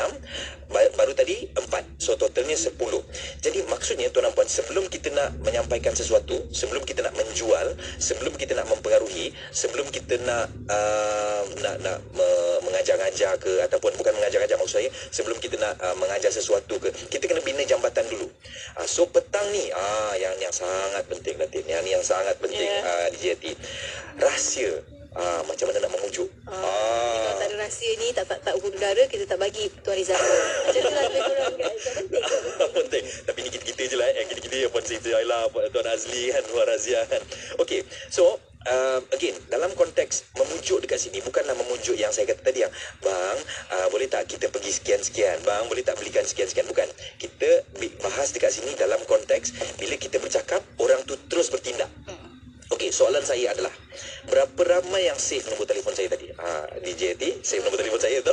baru tadi 4. So totalnya 10. Jadi maksudnya tuan dan puan, sebelum kita nak menyampaikan sesuatu, sebelum kita nak menjual, sebelum kita nak mempengaruhi, sebelum kita nak mengajar-ngajar ke, ataupun bukan mengajar-ngajar maksud saya, sebelum kita nak mengajar sesuatu ke, kita kena bina jambatan dulu. So petang ni yang sangat penting nanti. Yang sangat penting DJ Yati. Rahsia macam mana nak memujuk. Kalau tak ada rahsia ni, tak udara, kita tak bagi Tuan Rizal. Macam tu lah lebih kurang kan. Penting. Tapi ni kita je lah. Kita yang pun cerita Tuan Azli kan, Tuan Razia kan. Okay, so again, dalam konteks memujuk dekat sini, bukanlah memujuk yang saya kata tadi yang, bang, boleh tak kita pergi sekian-sekian, bang, boleh tak belikan sekian-sekian. Bukan. Kita bahas dekat sini dalam konteks bila kita bercakap, orang tu terus bertindak. Okey, soalan saya adalah berapa ramai yang save nombor telefon saya tadi? DJ T, save nombor telefon saya tu.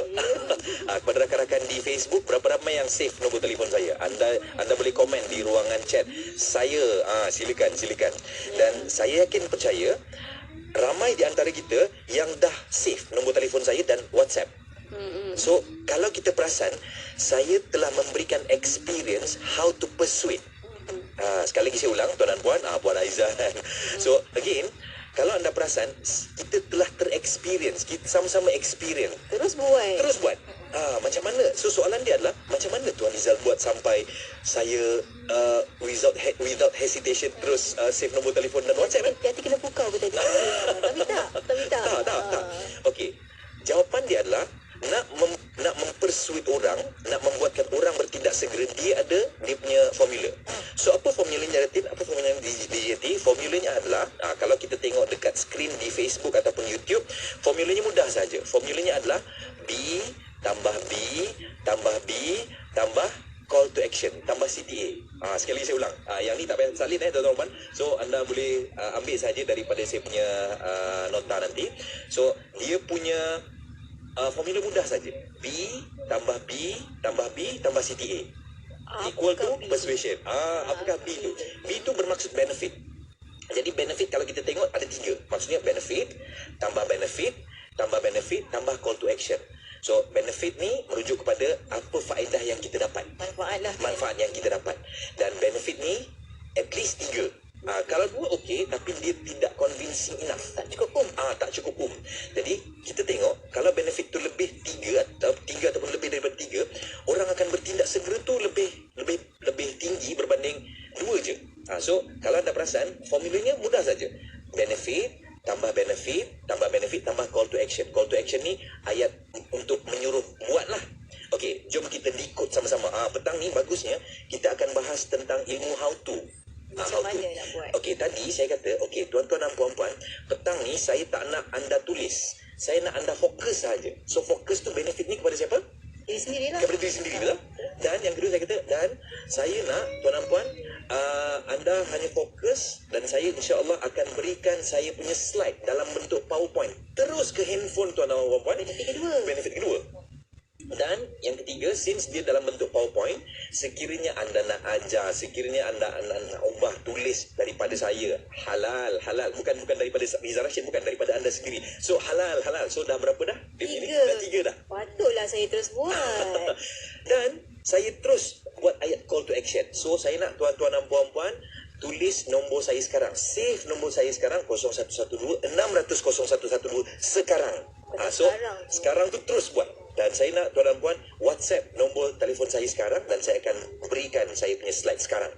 Kepada rakan-rakan di Facebook, berapa ramai yang save nombor telefon saya? Anda boleh komen di ruangan chat. Saya silakan. Dan saya yakin percaya ramai di antara kita yang dah save nombor telefon saya dan WhatsApp. So, kalau kita perasan, saya telah memberikan experience how to persuade. Sekali lagi saya ulang, tuan dan puan, Puan Aizah. So again, kalau anda perasan, kita telah ter-experience, kita sama-sama experience. Terus buat. Macam mana? So soalan dia adalah, macam mana Tuan Rizal buat sampai saya without hesitation terus save nombor telefon dan WhatsApp kan? Hati kena pukau ke tadi? Tapi tak. Tak. Okey. Jawapan dia adalah nak mempersuade orang, nak membuatkan orang bertindak segera, dia ada dia punya formula. So apa formulanya Ratin? Apa formulanya DJT? Formulanya adalah kalau kita tengok dekat skrin di Facebook ataupun YouTube, formulanya mudah saja. Formulanya adalah B tambah B tambah B tambah call to action tambah CTA. Sekali lagi saya ulang. Yang ni tak payah salin tuan-tuan. So anda boleh ambil saja daripada saya punya nota nanti. So dia punya formula mudah saja. B tambah B tambah B tambah CTA equal to persuasion. Apakah B tu? B tu bermaksud benefit. Jadi benefit kalau kita tengok ada 3. Maksudnya benefit tambah call to action. So benefit ni merujuk kepada apa faedah yang kita dapat. Manfaat yang kita dapat. Dan benefit ni at least 3. Kalau 2 okey, tapi dia tidak convincing enough. Tak cukup. Jadi kita tengok kalau benefit tu lebih 3 ataupun lebih daripada 3, orang akan bertindak segera tu lebih tinggi berbanding 2 je. So kalau anda perasan, formulanya mudah saja. Benefit tambah call to action. Call to action ni ayat untuk menyuruh buatlah. Okey, jom kita decode sama-sama. Petang ni bagusnya kita akan bahas tentang ilmu how to. Macam mana nak buat? Okey, tadi saya kata, okey tuan-tuan dan puan-puan, petang ni saya tak nak anda tulis. Saya nak anda fokus saja. So fokus tu benefit ni kepada siapa? Diri sendiri lah. Kepada diri sendiri betul? Dan yang kedua saya kata, dan saya nak tuan dan puan, anda hanya fokus dan saya insya-Allah akan berikan saya punya slide dalam bentuk PowerPoint. Terus ke handphone tuan dan puan. Benefit kedua. Dan yang ketiga, since dia dalam bentuk PowerPoint, sekiranya anda nak ajar, sekiranya anda nak ubah tulis daripada saya, halal, bukan daripada Riza Rashid, bukan daripada anda sendiri. So halal. So dah berapa dah? Dah 3 dah. Patutlah saya terus buat. Dan saya terus buat ayat call to action. So saya nak tuan-tuan dan puan-puan tulis nombor saya sekarang. Save nombor saya sekarang 0112 600 0112 sekarang. So sekarang tu terus buat. Dan saya nak tuan dan puan WhatsApp nombor telefon saya sekarang dan saya akan berikan saya punya slide sekarang.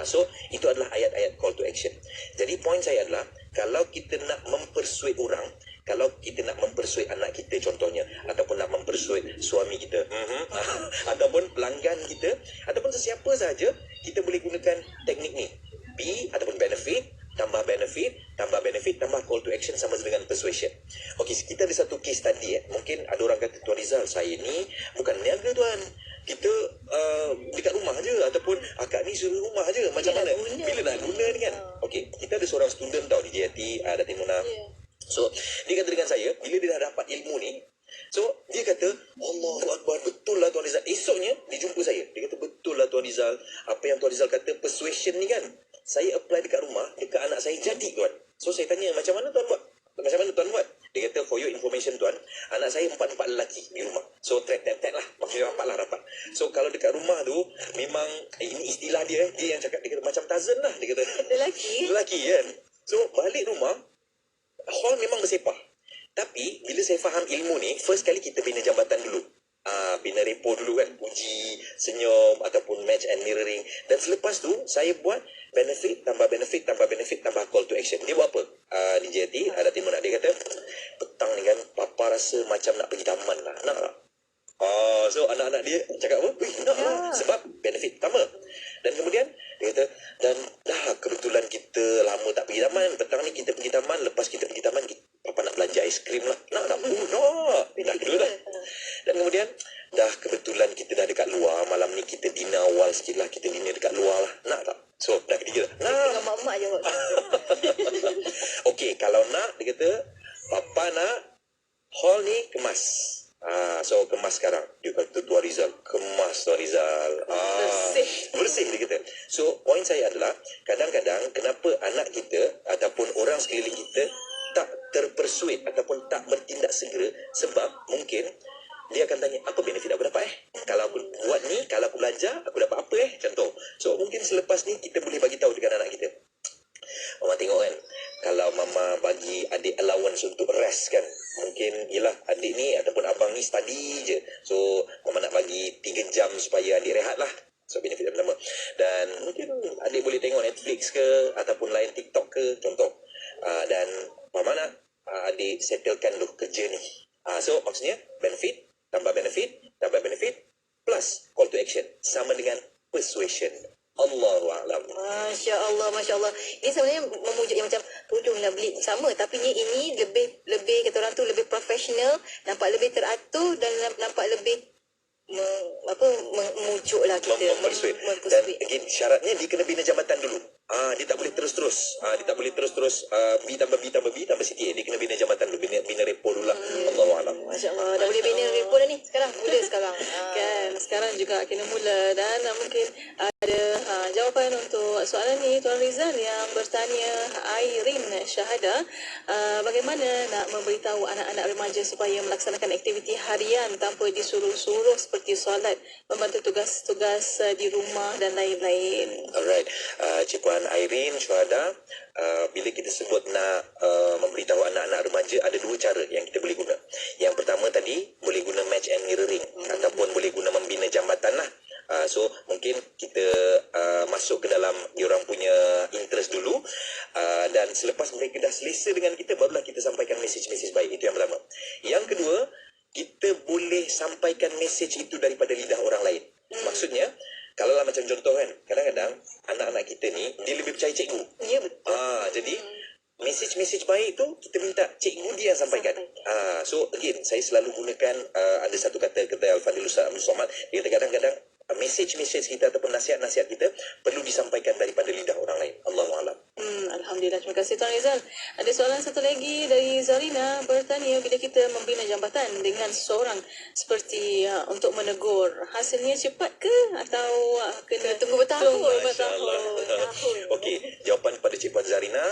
So itu adalah ayat-ayat call to action. Jadi poin saya adalah kalau kita nak mempersuade orang, kalau kita nak mempersuade anak kita contohnya, ataupun nak mempersuade suami kita, ataupun pelanggan kita, ataupun sesiapa sahaja, kita boleh gunakan teknik ni. B ataupun benefit, tambah call to action sama dengan persuasion. Okey, kita ada satu case tadi. Mungkin ada orang kata, Tuan Rizal, saya ni bukan niaga tuan. Kita dekat rumah je, ataupun akak ni suruh rumah je. Macam mana? Bila nak guna ni kan? Okey, kita ada seorang student tau di JIT, Datin Muna. So, dia kata dengan saya, bila dia dah dapat ilmu ni, so dia kata, Allahu Akbar, betul lah Tuan Rizal. Esoknya, dia jumpa saya. Dia kata, betul lah Tuan Rizal. Apa yang Tuan Rizal kata, persuasion ni kan, saya apply dekat rumah, dekat anak saya jadi tuan. So saya tanya, macam mana tuan buat? Dia kata, for your information tuan, anak saya 4 lelaki di rumah. So tet lah, maksudnya rapat. So kalau dekat rumah tu, memang ini istilah dia, dia yang cakap, dia kata macam Tarzan lah, dia kata. Lelaki kan. So balik rumah, hall memang bersepah. Tapi bila saya faham ilmu ni, first kali kita bina jambatan dulu. Bina repo dulu kan, uji, senyum ataupun match and mirroring. Dan selepas tu saya buat benefit tambah call to action. Dia buat apa? Di JT ada timur nak, dia kata, petang ni kan papa rasa macam nak pergi taman lah, nak tak? So anak-anak dia cakap apa? Nak lah, sebab benefit pertama. Dan kemudian dia kata, dan dah kebetulan kita lama tak pergi taman, petang ni kita pergi taman, lepas kita pergi taman papa nak belanja aiskrim lah, nak tak? Nak. Dah kedua dah. Dan kemudian dah kebetulan kita dah dekat luar, malam ni kita dinner awal sikit lah, kita dinner dekat luar lah, nak tak? So dah ketiga dah. Nak. Dengan mak-mak je. Okey, kalau nak, dia kata papa nak hall ni kemas. So kemas sekarang. Dia kata, Tuan Rizal, kemas Tuan Rizal. Bersih dia kata. So poin saya adalah, kadang-kadang kenapa anak kita ataupun orang sekeliling kita tak terpersuade ataupun tak bertindak segera, sebab mungkin dia akan tanya, apa benefit aku dapat kalau aku buat ni, kalau aku belajar aku dapat apa contoh. So mungkin selepas ni kita boleh bagi tahu dekat anak kita, Mama tengok kan, kalau Mama bagi adik allowance untuk rest kan, mungkin yelah adik ni ataupun abang ni study je, so Mama nak bagi 3 jam supaya adik rehat lah. So benefit yang pertama. Dan mungkin adik boleh tengok Netflix ke ataupun lain TikTok ke contoh. Dan Mama nak adik settlekan dulu kerja ni. So maksudnya benefit plus call to action sama dengan persuasion. Allahu a'lam. Masya Allah. Ini sebenarnya memujuk yang macam tolonglah beli sama, tapi ini lebih kata orang tu lebih profesional, nampak lebih teratur dan nampak lebih memujuk lah kita, mempersuade. Dan again, syaratnya dia kena bina jambatan dulu. Dia tak boleh terus-terus. B tambah CTA. Dia kena bina jambatan dulu, bina repo dulu lah. Allahu'alam. Masya Allah, dah boleh bina repo dah ni sekarang. Mula sekarang. Kan, sekarang juga kena mula. Dan mungkin ada jawapan untuk soalan ni Tuan Rizal yang bertanya, Airin Syahada, bagaimana nak memberitahu anak-anak remaja supaya melaksanakan aktiviti harian tanpa disuruh-suruh seperti solat, membantu tugas-tugas di rumah dan lain-lain. Alright, Cik Puan Airin Syahada, bila kita sebut nak memberitahu anak-anak remaja, ada 2 cara yang kita boleh guna. Yang pertama tadi, boleh guna match and mirroring, ataupun boleh guna membina jambatan lah. So mungkin kita masuk ke dalam diorang punya interest dulu, dan selepas mereka dah selesa dengan kita, barulah kita sampaikan mesej-mesej baik. Itu yang pertama. Yang kedua, kita boleh sampaikan mesej itu daripada lidah orang lain. Maksudnya, kalau lah macam contoh kan, kadang-kadang anak-anak kita ni dia lebih percaya cikgu. Ya, betul. Jadi mesej-mesej baik tu kita minta cikgu dia yang sampaikan. So again, saya selalu gunakan ada satu kata Al-Fadhil Ustaz Abdul Somad. Dia kata kadang-kadang mesej-mesej kita ataupun nasihat-nasihat kita perlu disampaikan daripada lidah orang lain. Allahu a'lam. Alhamdulillah, terima kasih Tuan Rizal. Ada soalan satu lagi dari Zarina bertanya, bila kita membina jambatan dengan seseorang seperti untuk menegur, hasilnya cepat ke atau kena tunggu bertahun? Okey, jawapan pada Cik Puan Zarina,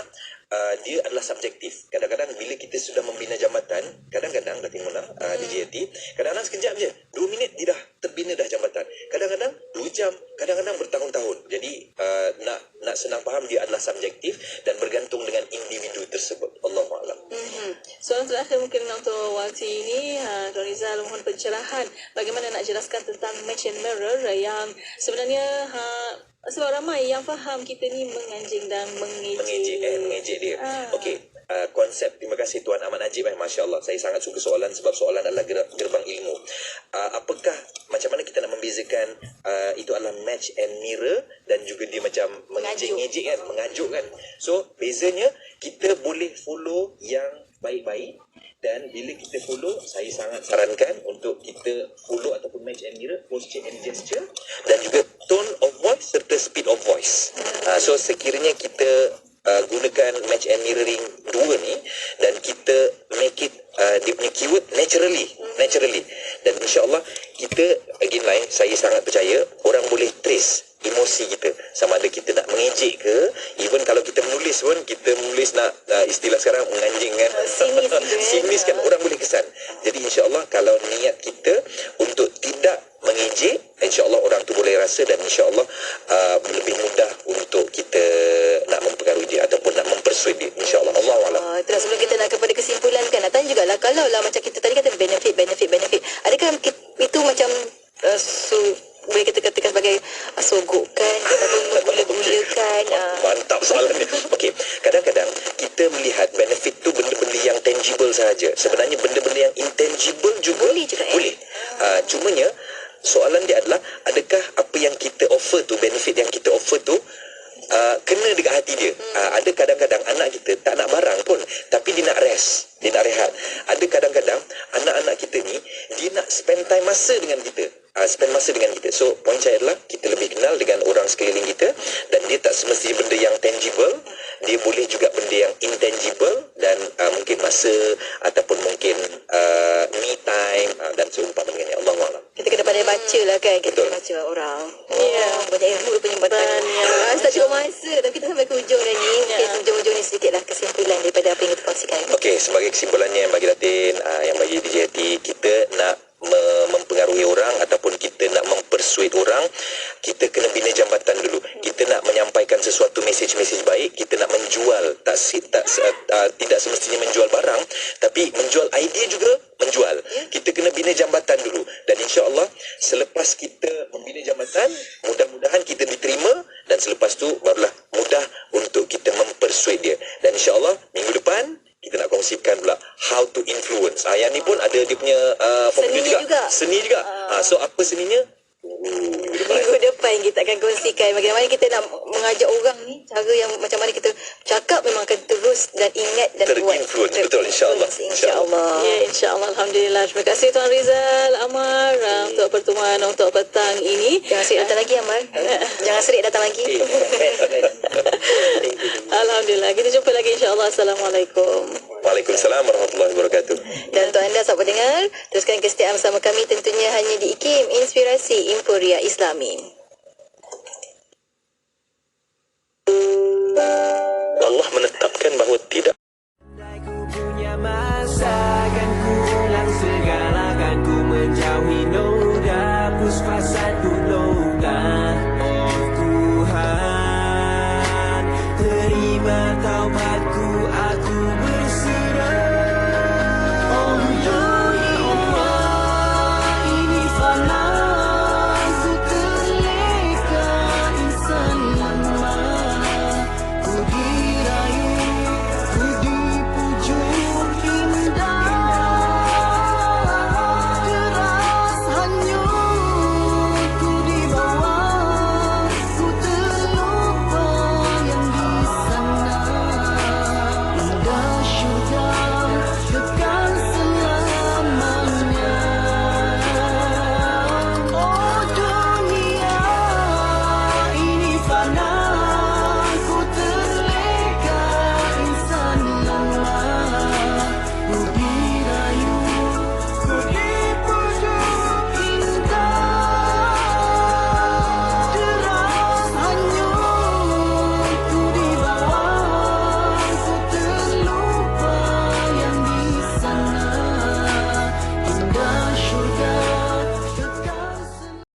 dia adalah subjektif. Kadang-kadang bila kita sudah membina jambatan, kadang-kadang Datin Mona, di JAT, kadang-kadang sekejap je, 2 minit dia dah terbina dah jambatan. Kadang-kadang 2 jam, kadang-kadang bertahun-tahun. Jadi nak senang faham, dia adalah subjektif dan bergantung dengan individu tersebut. Allahu'alam. Soalan terakhir mungkin untuk waktu ini, Tuan Rizal mohon pencerahan bagaimana nak jelaskan tentang match and mirror yang sebenarnya sebab ramai yang faham kita ni menganjing dan mengejek dia. Okey, konsep, terima kasih Tuan Ahmad Najib. Masya Allah, saya sangat suka soalan sebab soalan adalah gerbang ilmu. Apakah, macam mana kita nak membezakan itu adalah match and mirror dan juga dia macam mengejek-ngejek kan, mengajuk kan. So bezanya, kita boleh follow yang baik-baik, dan bila kita follow, saya sangat sarankan untuk kita follow ataupun match and mirror, posture and gesture, dan juga tone of voice serta speed of voice. So sekiranya kita gunakan match and mirroring dua ni, dan kita make it dia punya keyword naturally, dan insyaAllah kita, again lah, saya sangat percaya orang boleh trace emosi kita, sama ada kita nak mengejek ke, even kalau kita menulis pun, kita menulis nak istilah sekarang menganjing kan, sinis kan, orang boleh kesan. Jadi insyaAllah kalau niat kita untuk tidak mengejek, insyaAllah orang tu boleh rasa, dan insyaAllah lebih mudah untuk kita nak mempengaruhi dia ataupun nak mempersuade dia, insyaAllah. Allahu'alam. Itulah sebelum kita nak kepada kesimpulan kan, nak tanya jugalah, kalau lah macam kita tadi kata benefit, adakah itu macam boleh kita katakan sebagai sogokan ataupun menggula-gulakan? Mantap soalan ni. Okey, kadang-kadang kita melihat benefit tu benda-benda yang tangible sahaja. Sebenarnya benda-benda yang intangible juga boleh. Cumanya soalan dia adalah, adakah apa yang kita offer tu, benefit yang kita offer tu kena dekat hati dia. Ada kadang-kadang anak kita tak nak barang pun, tapi dia nak rest, dia nak rehat. Ada kadang-kadang anak-anak kita ni, dia nak spend time masa dengan kita, So poin saya adalah, kita lebih kenal dengan orang sekeliling kita, dan dia tak semestinya benda yang tangible, dia boleh juga benda yang intangible, dan mungkin masa ataupun mungkin me time, dan seumpama dengan Allahu'alam. Kita kena pandai baca lah kan, kita kena baca orang. Banyak ilmu penyambatan. Tak cukup masa, tapi kita sampai ke hujung dah ni. Mungkin hujung-hujung ni sedikit lah kesimpulan daripada apa yang kita kongsikan. Okey, sebagai kesimpulannya yang bagi Datin, yang bagi DJT, kita nak mempengaruhi orang ataupun kita nak mempersuade orang, kita kena bina jambatan dulu. Kita nak menyampaikan sesuatu mesej-mesej baik, kita nak menjual, tidak semestinya menjual barang, tapi menjual idea juga menjual. Kita kena bina jambatan dulu, dan insya-Allah selepas kita membina jambatan, mudah-mudahan kita diterima, dan selepas tu barulah mudah untuk kita mempersuade dia. Dan insya-Allah minggu depan kita nak kongsikan pula how to influence. Yang ni pun ada dia punya seni juga. So apa seninya? Minggu depan kita akan kongsikan bagaimana kita nak mengajak orang ni, cara yang macam mana kita cakap memang akan terus dan ingat dan terinfluence. Betul, insyaAllah. Ya, insyaAllah. Alhamdulillah. Terima kasih Tuan Rizal Amar untuk pertemuan untuk petang ini. Jangan serik datang lagi, Amar. Jangan serik datang lagi. Alhamdulillah. Kita jumpa lagi insyaAllah. Assalamualaikum. Waalaikumsalam warahmatullahi wabarakatuh. Dan untuk anda sahabat pendengar, teruskan kesetiaan bersama kami tentunya hanya di IKIM, Inspirasi Emporia Islami. Allah menetapkan bahawa tidak Punya masa